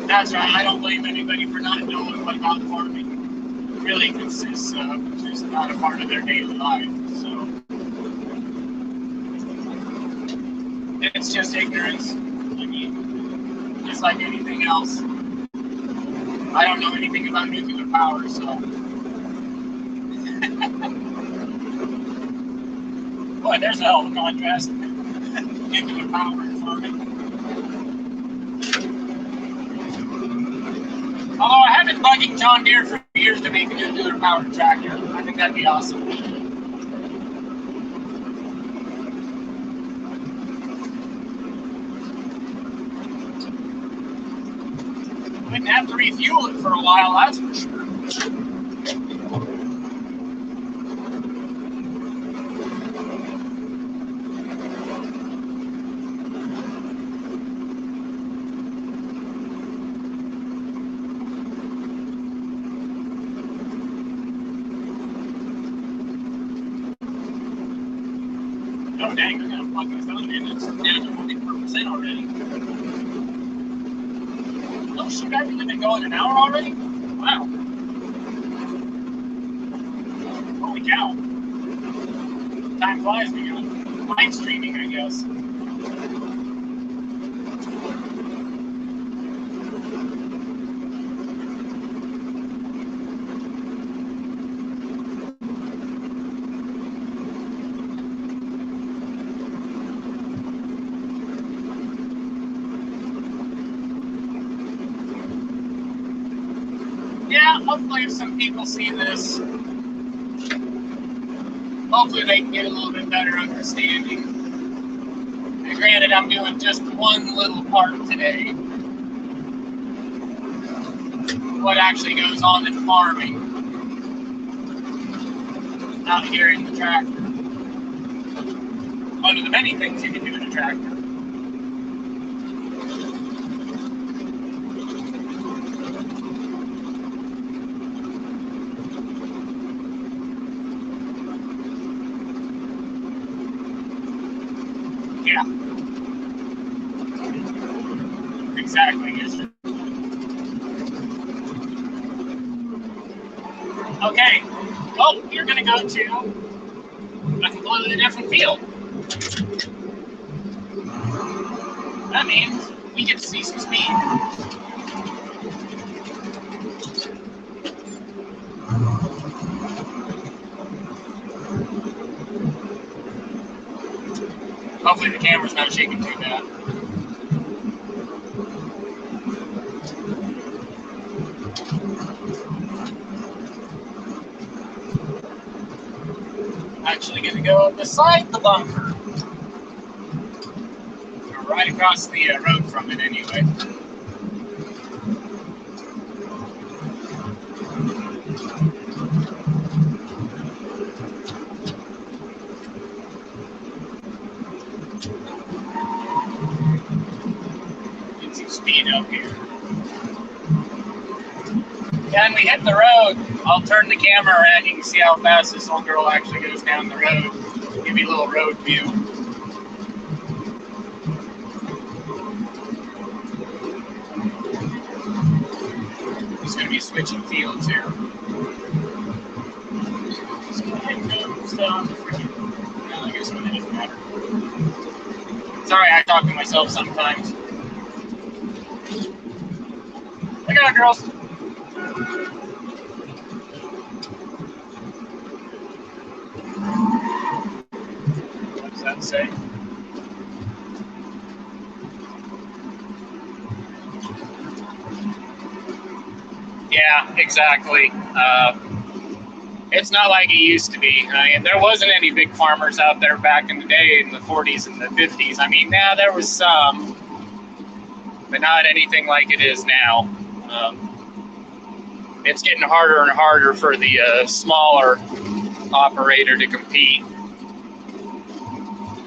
That's right. I don't blame anybody for not knowing what hog farming really consists of. It's just not a part of their daily life. So it's just ignorance. I mean, just like anything else. I don't know anything about nuclear power, so. Boy, there's a hell of a contrast. Nuclear power and farming. Although I have been bugging John Deere for years to make a nuclear powered tractor. I think that'd be awesome. Wouldn't have to refuel it for a while, that's for sure. Oh dang, they're gonna plug this phone in. It's down to 44% already. Oh shoot, I've only been going an hour already? Wow. Holy cow. Time flies when you're live streaming, I guess. Yeah, hopefully if some people see this, hopefully they can get a little bit better understanding. And granted, I'm doing just one little part today. What actually goes on in farming out here in the tractor. One of the many things you can do in a tractor. Yeah. Exactly. Okay. Well, you're going to go to a completely different field. That means we get to see some speed. Hopefully the camera's not shaking too bad. actually going to go beside the bunker. Or right across the road from it anyway. Get some speed up here. Yeah, and we hit the road. I'll turn the camera around. You can see how fast this little girl actually goes down the road. Give you a little road view. Just going to be switching fields here. I guess it doesn't matter. Sorry, I talk to myself sometimes. Look out, girls. What does that say? Yeah, exactly. It's not like it used to be. I mean, there wasn't any big farmers out there back in the day in the 40s and the 50s. I mean, yeah, there was some, but not anything like it is now. It's getting harder and harder for the smaller operator to compete,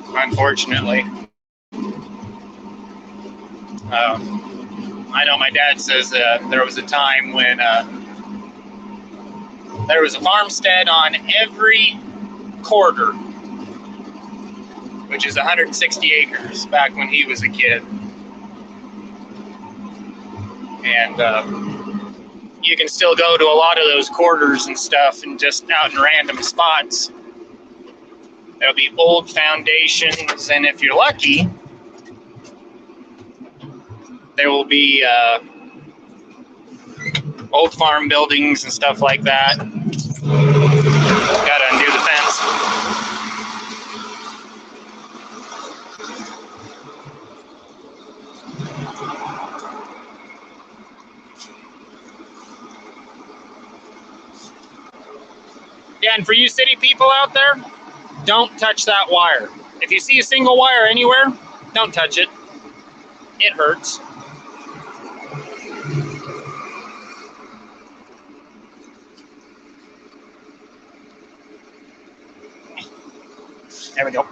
unfortunately. I know my dad says there was a time when there was a farmstead on every quarter, which is 160 acres back when he was a kid. And you can still go to a lot of those quarters and stuff and just out in random spots. There'll be old foundations, and if you're lucky, there will be old farm buildings and stuff like that. Gotta undo the fence. Yeah, and for you city people out there, don't touch that wire. If you see a single wire anywhere, don't touch it. It hurts. There we go.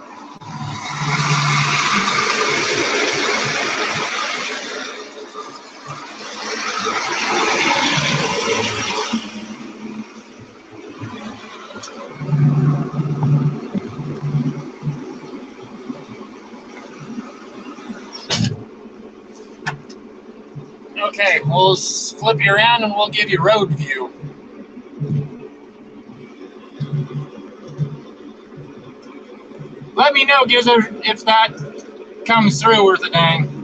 Okay, we'll flip you around and we'll give you road view. Let me know, Gizzard, if that comes through worth a dang.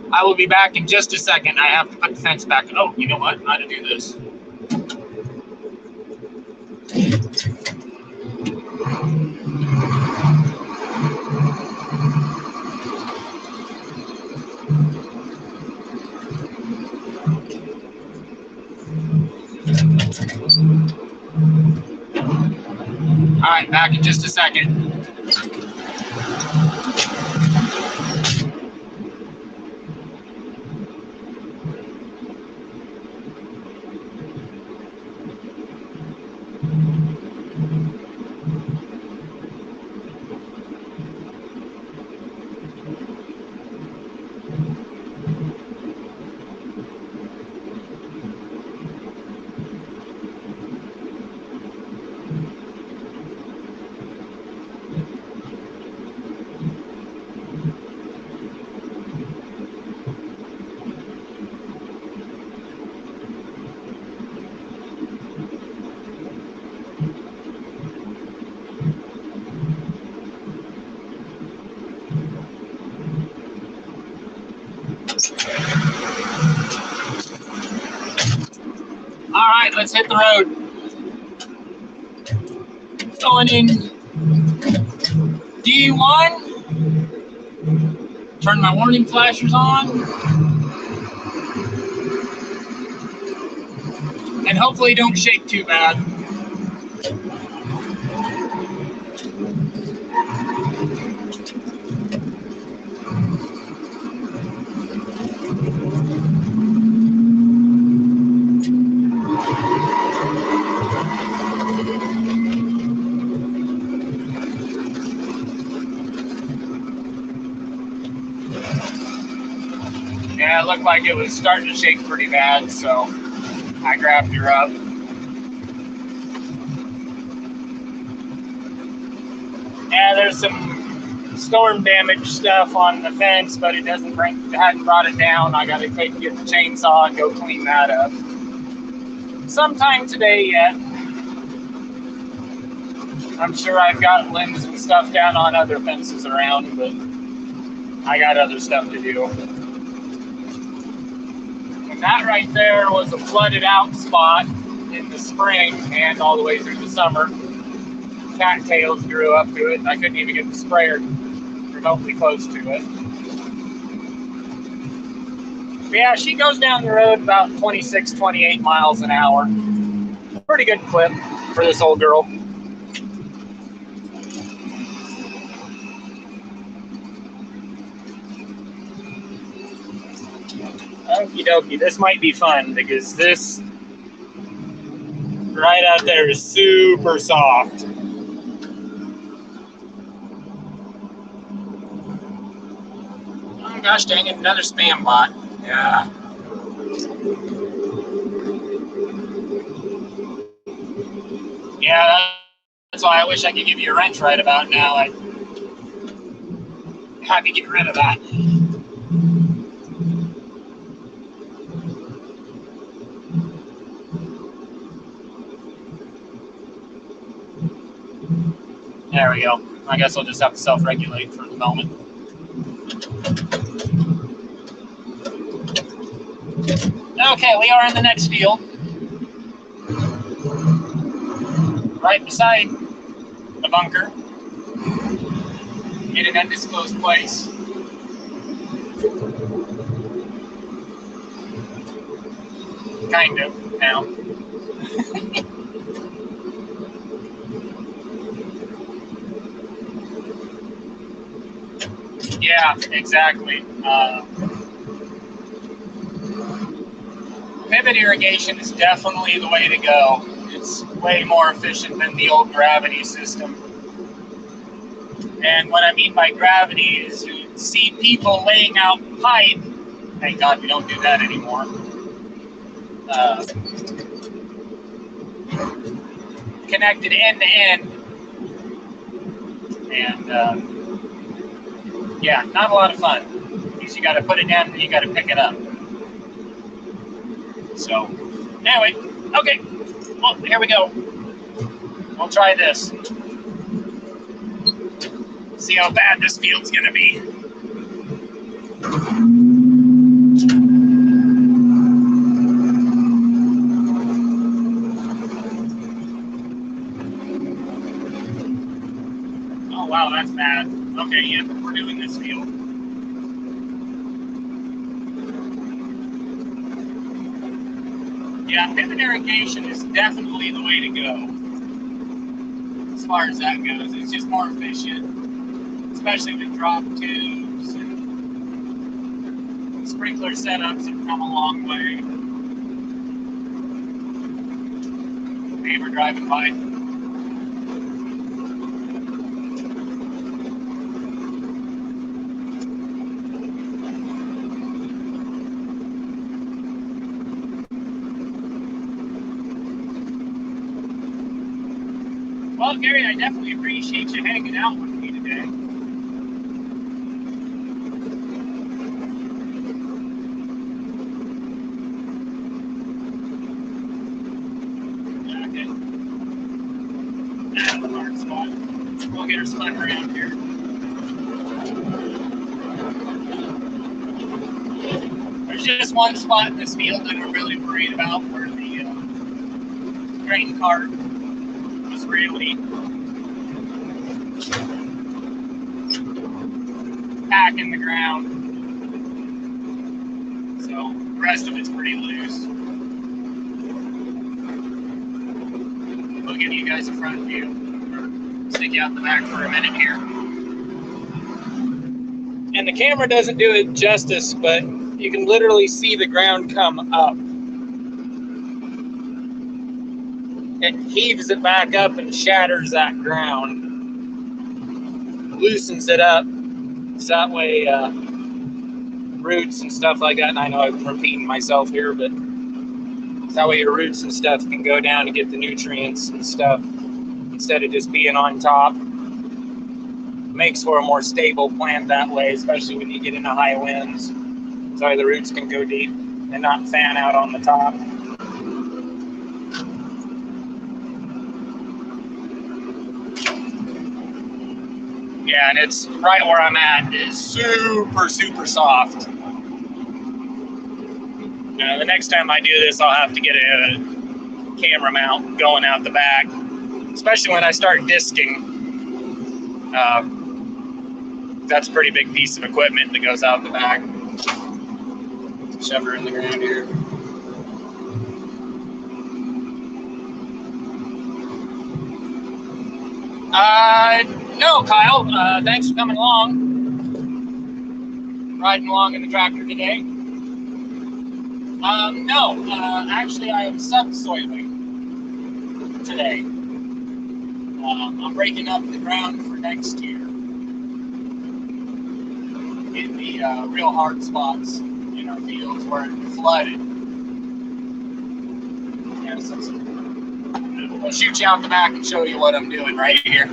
I will be back in just a second. I have to put the fence back. Oh, you know what? How to do this. All right, back in just a second. let's hit the road. Going in D1. Turn my warning flashers on. And hopefully don't shake too bad. Yeah, it looked like it was starting to shake pretty bad, so I grabbed her up. Yeah, there's some storm damage stuff on the fence, but it hadn't brought it down. I gotta get the chainsaw and go clean that up. Sometime today yet. I'm sure I've got limbs and stuff down on other fences around, but I got other stuff to do. And that right there was a flooded out spot in the spring and all the way through the summer. Cattails grew up to it, and I couldn't even get the sprayer remotely close to it. But yeah, she goes down the road about 26, 28 miles an hour. Pretty good clip for this old girl. Okie dokie, this might be fun because this right out there is super soft. Oh gosh dang it, another spam bot. Yeah. Yeah, that's why I wish I could give you a wrench right about now. I'd have to get rid of that. There we go. I guess I'll just have to self-regulate for the moment. Okay, we are in the next field. Right beside the bunker. In an undisclosed place. Kind of, now. Yeah, exactly. Pivot irrigation is definitely the way to go. It's way more efficient than the old gravity system. And what I mean by gravity is you see people laying out pipe. Thank God we don't do that anymore. Connected end to end. And yeah, not a lot of fun. Because you got to put it down and you got to pick it up. So, anyway, okay. Well, here we go. We'll try this. See how bad this field's gonna be. Oh wow, that's bad. Okay, yeah, we're doing this field. Yeah, pivot irrigation is definitely the way to go. As far as that goes, it's just more efficient, especially with drop tubes and sprinkler setups have come a long way. Neighbor driving by. Well, Gary, I definitely appreciate you hanging out with me today. Okay. That's a hard spot. We'll get her spun around here. There's just one spot in this field that we're really worried about where the grain cart was really packing the ground. So the rest of it's pretty loose. We'll give you guys a front view, or stick you out the back for a minute here. And the camera doesn't do it justice, but you can literally see the ground come up. It heaves it back up and shatters that ground, loosens it up, so that way roots and stuff like that, and I know I'm repeating myself here, but that way your roots and stuff can go down and get the nutrients and stuff instead of just being on top. Makes for a more stable plant that way, especially when you get into high winds. So the roots can go deep and not fan out on the top. Yeah, and it's right where I'm at is super, super soft. The next time I do this, I'll have to get a camera mount going out the back, especially when I start disking. That's a pretty big piece of equipment that goes out the back. Shove her in the ground here. No, Kyle. Thanks for coming along. Riding along in the tractor today. No. Actually, I am subsoiling today. I'm breaking up the ground for next year in the real hard spots in our fields where it flooded. Yeah, so I'll shoot you out the back and show you what I'm doing right here.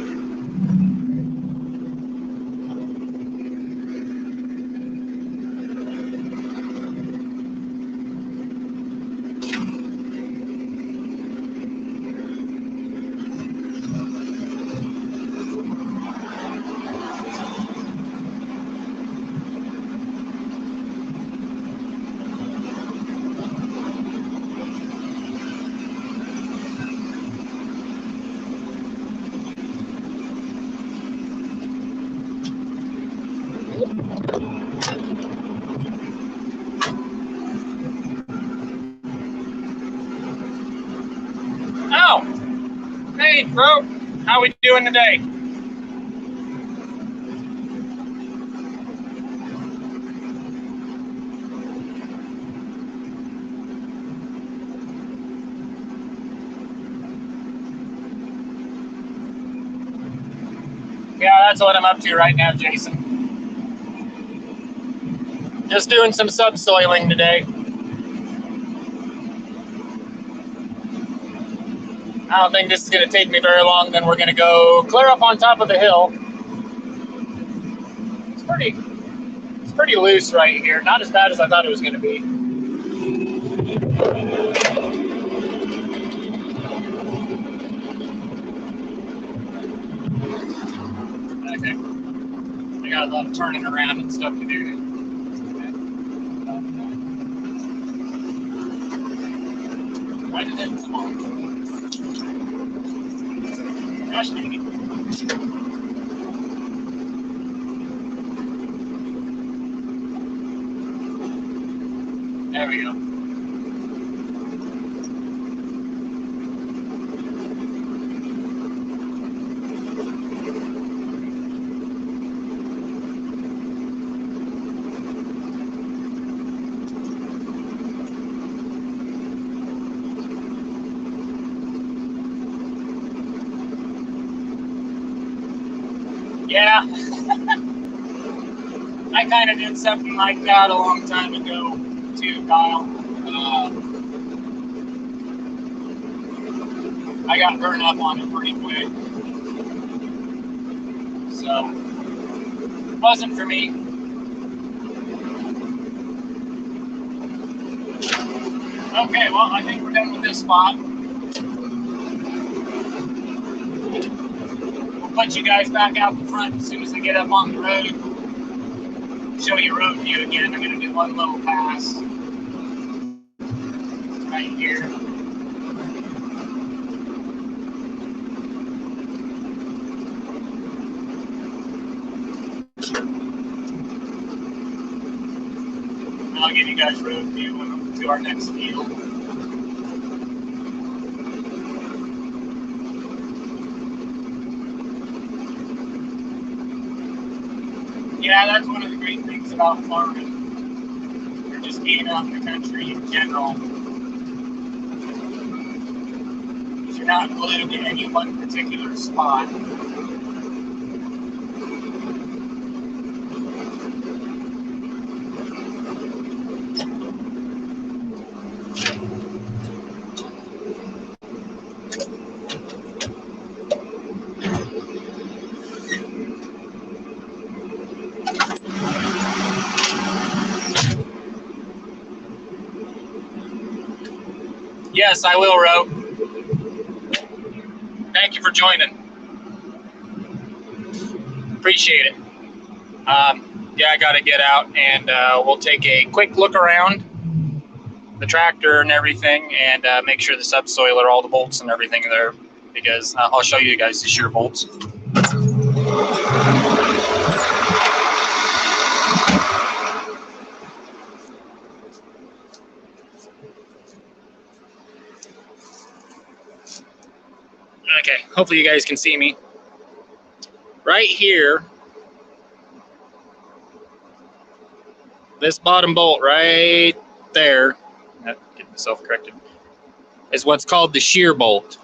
Oh, hey, bro, how we doing today? Yeah, that's what I'm up to right now, Jason. Just doing some subsoiling today. I don't think this is going to take me very long. Then we're going to go clear up on top of the hill. It's pretty loose right here. Not as bad as I thought it was going to be. Okay. I got a lot of turning around and stuff to do. Why did that come on? Gosh, maybe. There we go. Yeah, I kind of did something like that a long time ago, too, Kyle. I got burned up on it pretty quick. So, it wasn't for me. Okay, well, I think we're done with this spot. Put you guys back out the front as soon as I get up on the road. Show you road view again. I'm going to do one little pass right here. give you guys road view to our next field. Yeah, that's one of the great things about farming, or just being out in the country in general. Is you're not glued to any one particular spot. Yes, I will, Ro. Thank you for joining. Appreciate it. Yeah, I got to get out, and we'll take a quick look around the tractor and everything, and make sure the subsoiler, all the bolts and everything are there, because I'll show you guys the shear bolts. Okay, hopefully you guys can see me. Right here, this bottom bolt right there, get myself corrected, is what's called the shear bolt.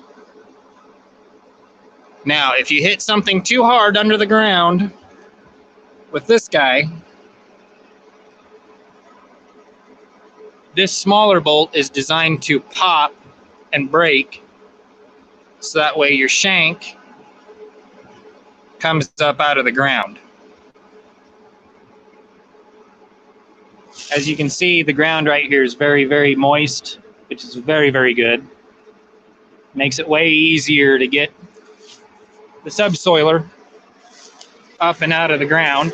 Now, if you hit something too hard under the ground with this guy, this smaller bolt is designed to pop and break, so that way your shank comes up out of the ground. As you can see, the ground right here is very, very moist, which is very, very good. Makes it way easier to get the subsoiler up and out of the ground.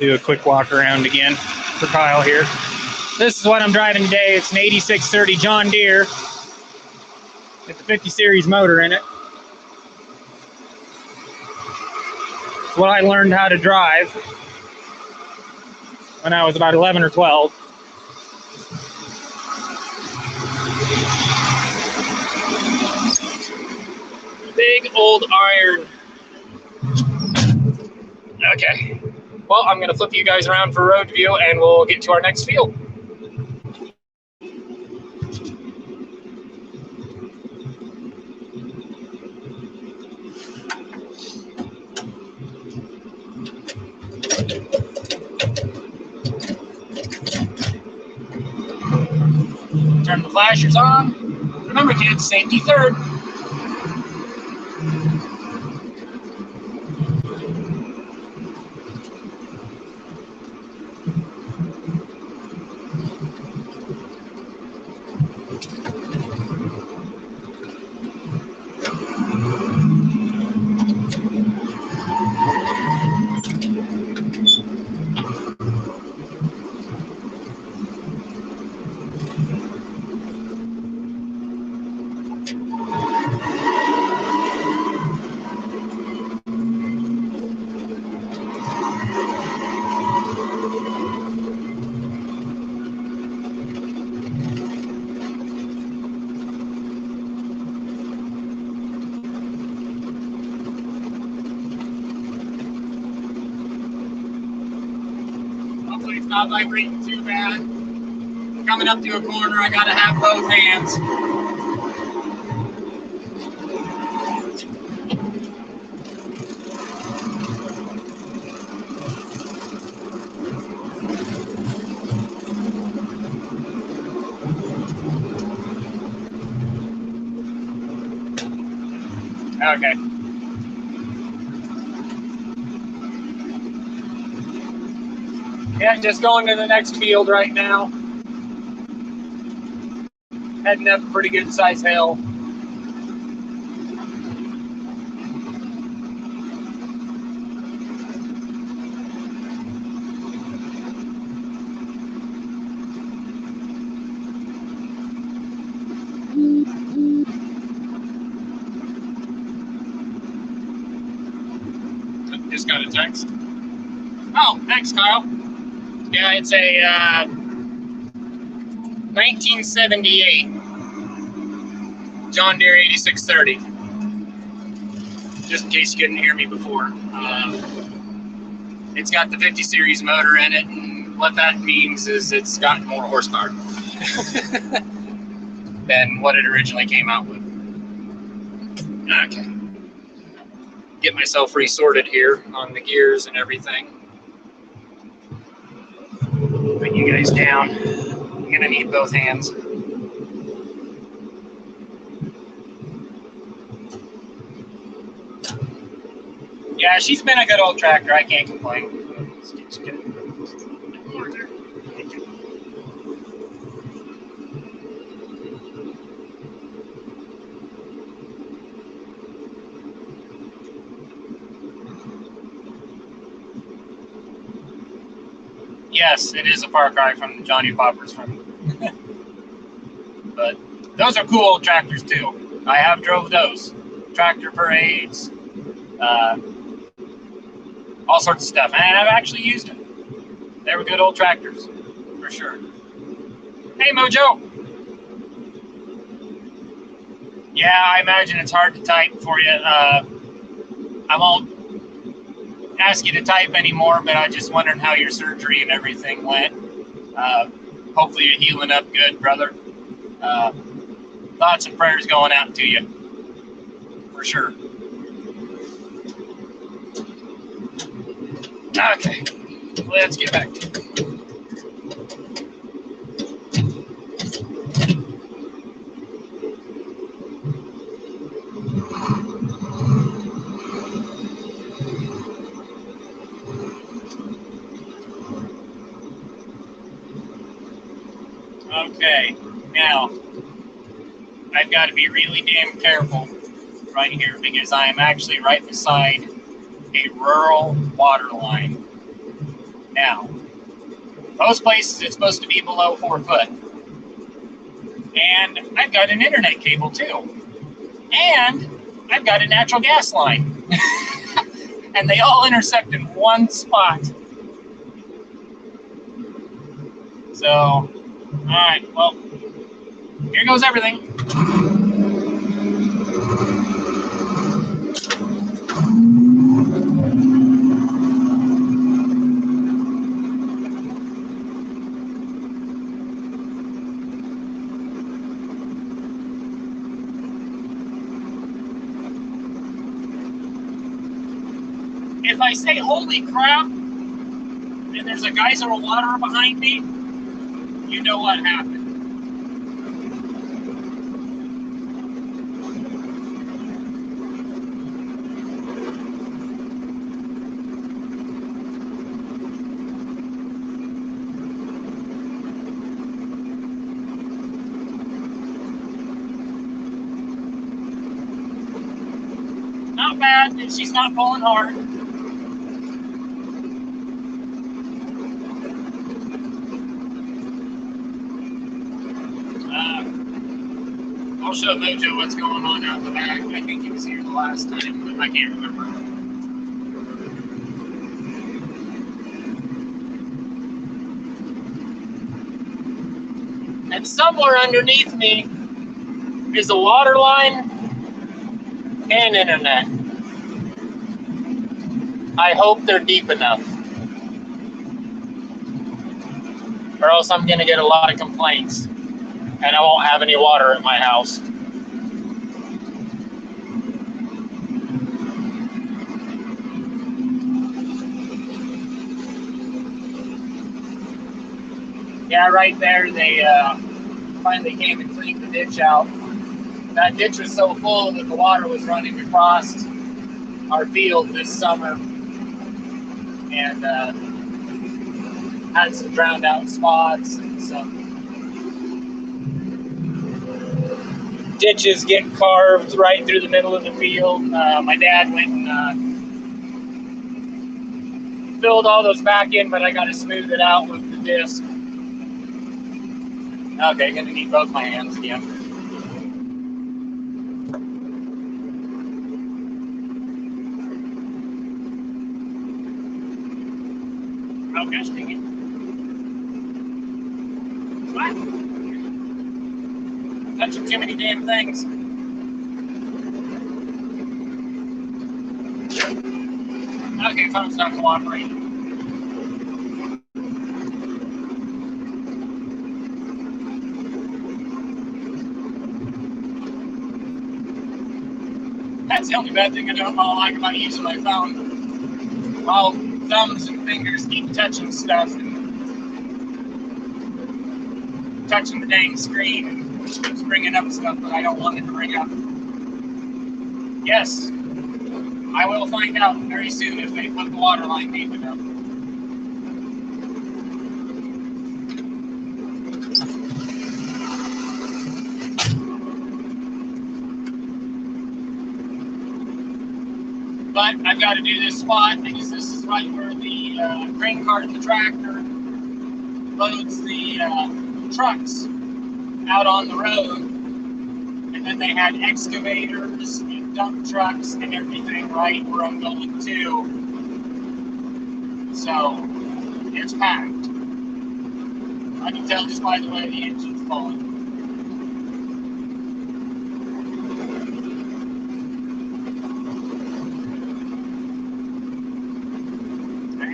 Do a quick walk around again for Kyle here. This is what I'm driving today. It's an 8630 John Deere with the 50 series motor in it. It's what I learned how to drive when I was about 11 or 12. Big old iron. Okay. Well, I'm going to flip you guys around for road view, and we'll get to our next field. Turn the flashers on. Remember, kids, safety third. Hopefully it's not vibrating too bad. Coming up to a corner, I gotta have both hands. Okay. Yeah, just going to the next field right now. Heading up a pretty good size hill. Just got a text. Oh, thanks, Kyle. Yeah, it's a 1978 John Deere 8630. Just in case you couldn't hear me before. It's got the 50 series motor in it, and what that means is it's got more horsepower than what it originally came out with. Okay. Get myself resorted here on the gears and everything. Put you guys down. I'm gonna need both hands. Yeah, she's been a good old tractor. I can't complain. Yes, it is a far cry from the Johnny Poppers from. But those are cool old tractors too. I have drove those. Tractor parades, all sorts of stuff. And I've actually used them. They were good old tractors, for sure. Hey, Mojo. Yeah, I imagine it's hard to type for you. I won't ask you to type anymore, but I just wondered how your surgery and everything went. Hopefully you're healing up good, brother. Thoughts and prayers going out to you, for sure. Okay, let's get back to it. Okay, now I've got to be really damn careful right here because I am actually right beside a rural water line. Now, most places it's supposed to be below 4 foot. And I've got an internet cable too. And I've got a natural gas line. And they all intersect in one spot. So, all right, well, here goes everything. If I say, holy crap, and there's a geyser of water behind me, you know what happened. Not bad, and she's not pulling hard. I'll show Mojo what's going on out the back. I think he was here the last time, but I can't remember. And somewhere underneath me is a water line and internet. I hope they're deep enough, or else I'm going to get a lot of complaints, and I won't have any water at my house. Yeah, right there, they finally came and cleaned the ditch out. That ditch was so full that the water was running across our field this summer, and had some drowned out spots and some ditches get carved right through the middle of the field. My dad went and filled all those back in, but I got to smooth it out with the disc. Okay, gonna need both my hands again. Oh gosh, dang it. What? Touching too many damn things. Okay, phone's not cooperating. That's the only bad thing I don't like about using my phone. While thumbs and fingers keep touching stuff and touching the dang screen and keeps bringing up stuff that I don't want it to bring up. Yes, I will find out very soon if they put the water line deep enough. But I've got to do this spot because this is right where the grain cart and the tractor loads the trucks out on the road. And then they had excavators and dump trucks and everything right where I'm going to. So, it's packed. I can tell just by the way the engine's pulling.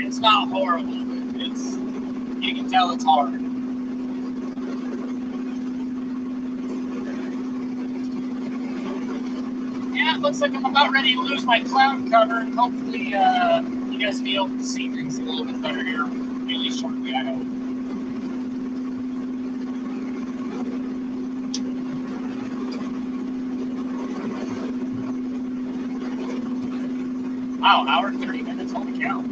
It's not horrible, but you can tell it's hard. Yeah, it looks like I'm about ready to lose my cloud cover, and hopefully you guys will be able to see things a little bit better here really shortly, I hope. Wow, hour 30 minutes, holy cow.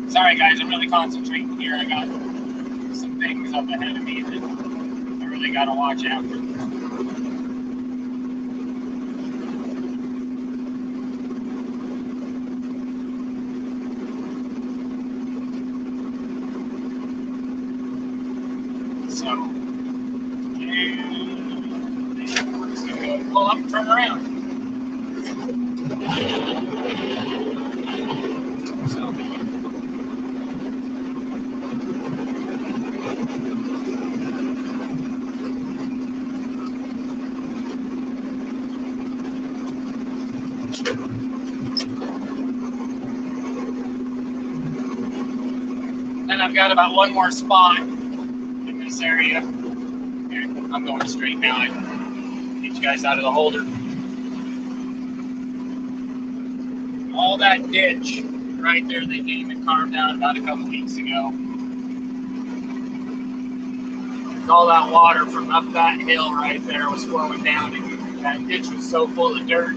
Sorry guys, I'm really concentrating here. I got some things up ahead of me that I really got to watch out for. So, we're just going to go pull up and turn around. So, and I've got about one more spot in this area. Here, I'm going straight now. I get you guys out of the holder. All that ditch right there they came and carved out about a couple weeks ago. All that water from up that hill right there was flowing down, and that ditch was so full of dirt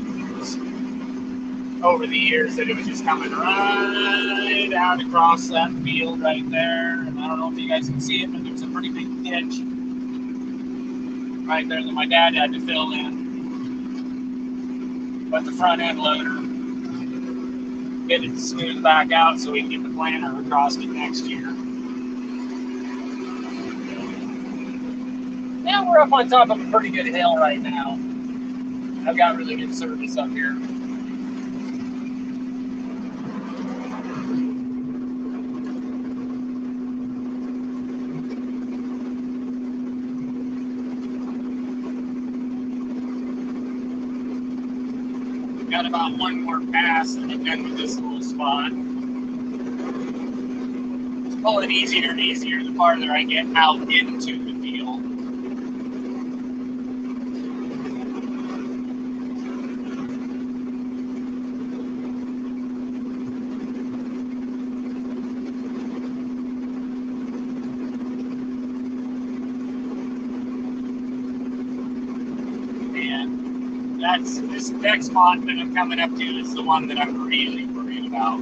over the years that it was just coming right out across that field right there. And I don't know if you guys can see it, but there's a pretty big ditch right there that my dad had to fill in. But the front end loader get it smoothed back out so we can get the planter across it next year. Now we're up on top of a pretty good hill right now. I've got really good service up here. Got about one more pass and I'm done with this little spot. It's pulling easier and easier the farther I get out into the field. This next spot that I'm coming up to is the one that I'm really worried about.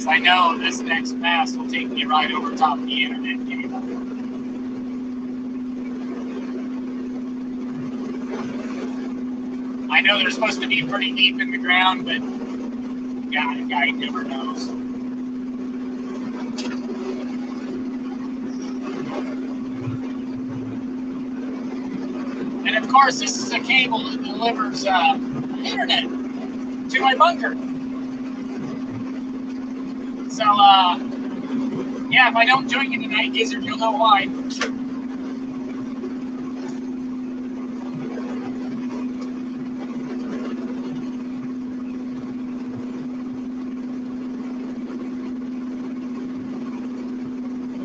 because I know this next mast will take me right over top of the internet cable. I know they're supposed to be pretty deep in the ground, but God, a guy never knows. And of course, this is a cable that delivers internet to my bunker. So, yeah, if I don't join you tonight, Gizzard, you'll know why.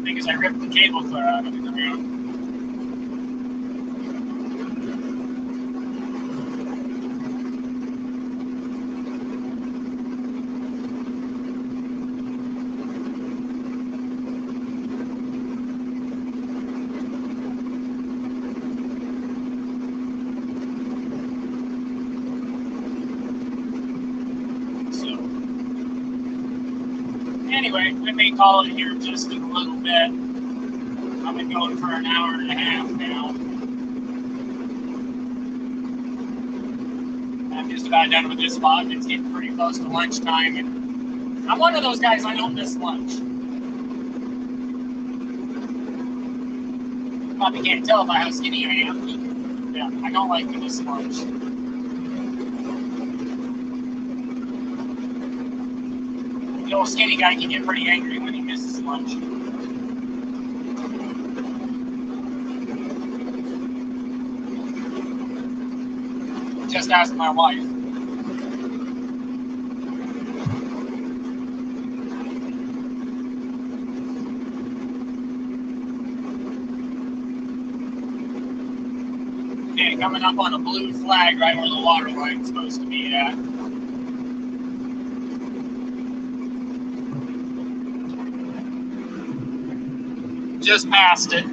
Because I ripped the cable clear out of the ground. Anyway, I may call it here just in a little bit. I've been going for an hour and a half now. I'm just about done with this vlog. It's getting pretty close to lunchtime, and I'm one of those guys, I don't miss lunch. You probably can't tell by how skinny I am, but yeah, I don't like to miss lunch. The old skinny guy can get pretty angry when he misses lunch. Just ask my wife. Okay, coming up on a blue flag right where the water line's supposed to be at. Just passed it.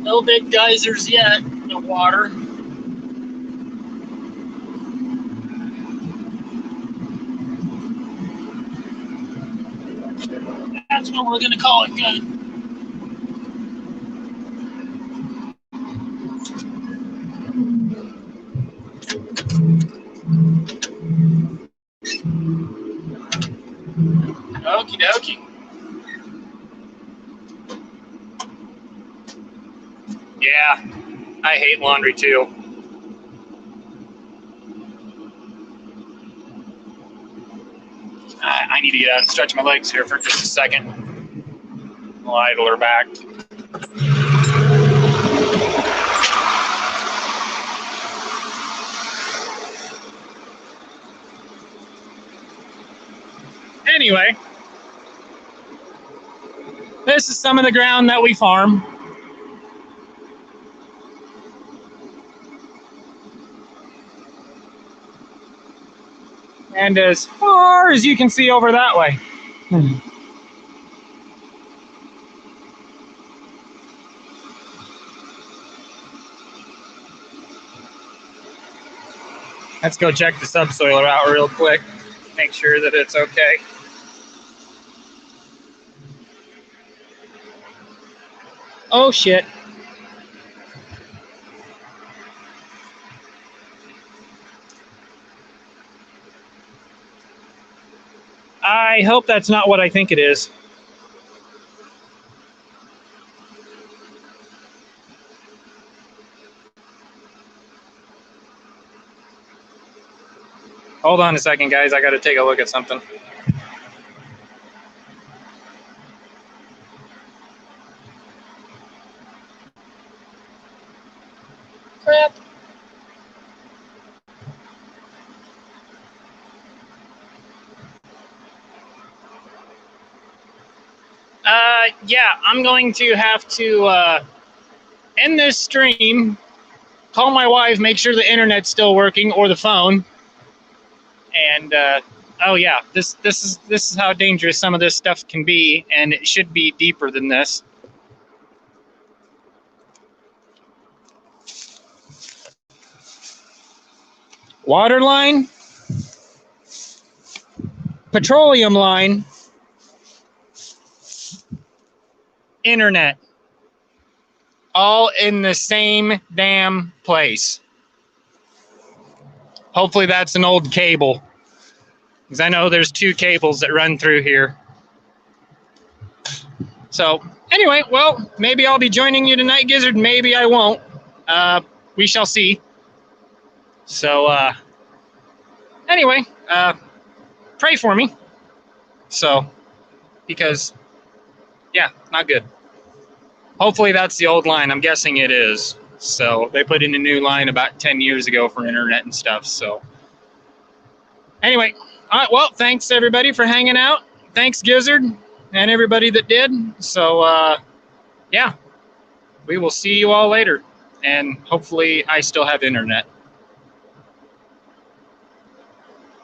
No big geysers yet in the water. That's what we're going to call it good. Okie dokie. Yeah, I hate laundry too. I need to get out and stretch my legs here for just a second. I'll idle her back. Anyway, this is some of the ground that we farm. And as far as you can see over that way. Let's go check the subsoiler out real quick. Make sure that it's okay. Oh shit. I hope that's not what I think it is. Hold on a second, guys. I got to take a look at something. Crap. Yeah, I'm going to have to end this stream call my wife, make sure the internet's still working or the phone. And oh yeah, this is how dangerous some of this stuff can be, and it should be deeper than this. Water line, petroleum line, internet, all in the same damn place. Hopefully that's an old cable, because I know there's 2 cables that run through here. So anyway, well, maybe I'll be joining you tonight, Gizzard. Maybe I won't. We shall see. So anyway, pray for me. So, because, yeah, not good. Hopefully that's the old line. I'm guessing it is. So they put in a new line about 10 years ago for internet and stuff. So anyway, all right, well, thanks everybody for hanging out. Thanks, Gizzard, and everybody that did. So yeah, we will see you all later. And hopefully I still have internet.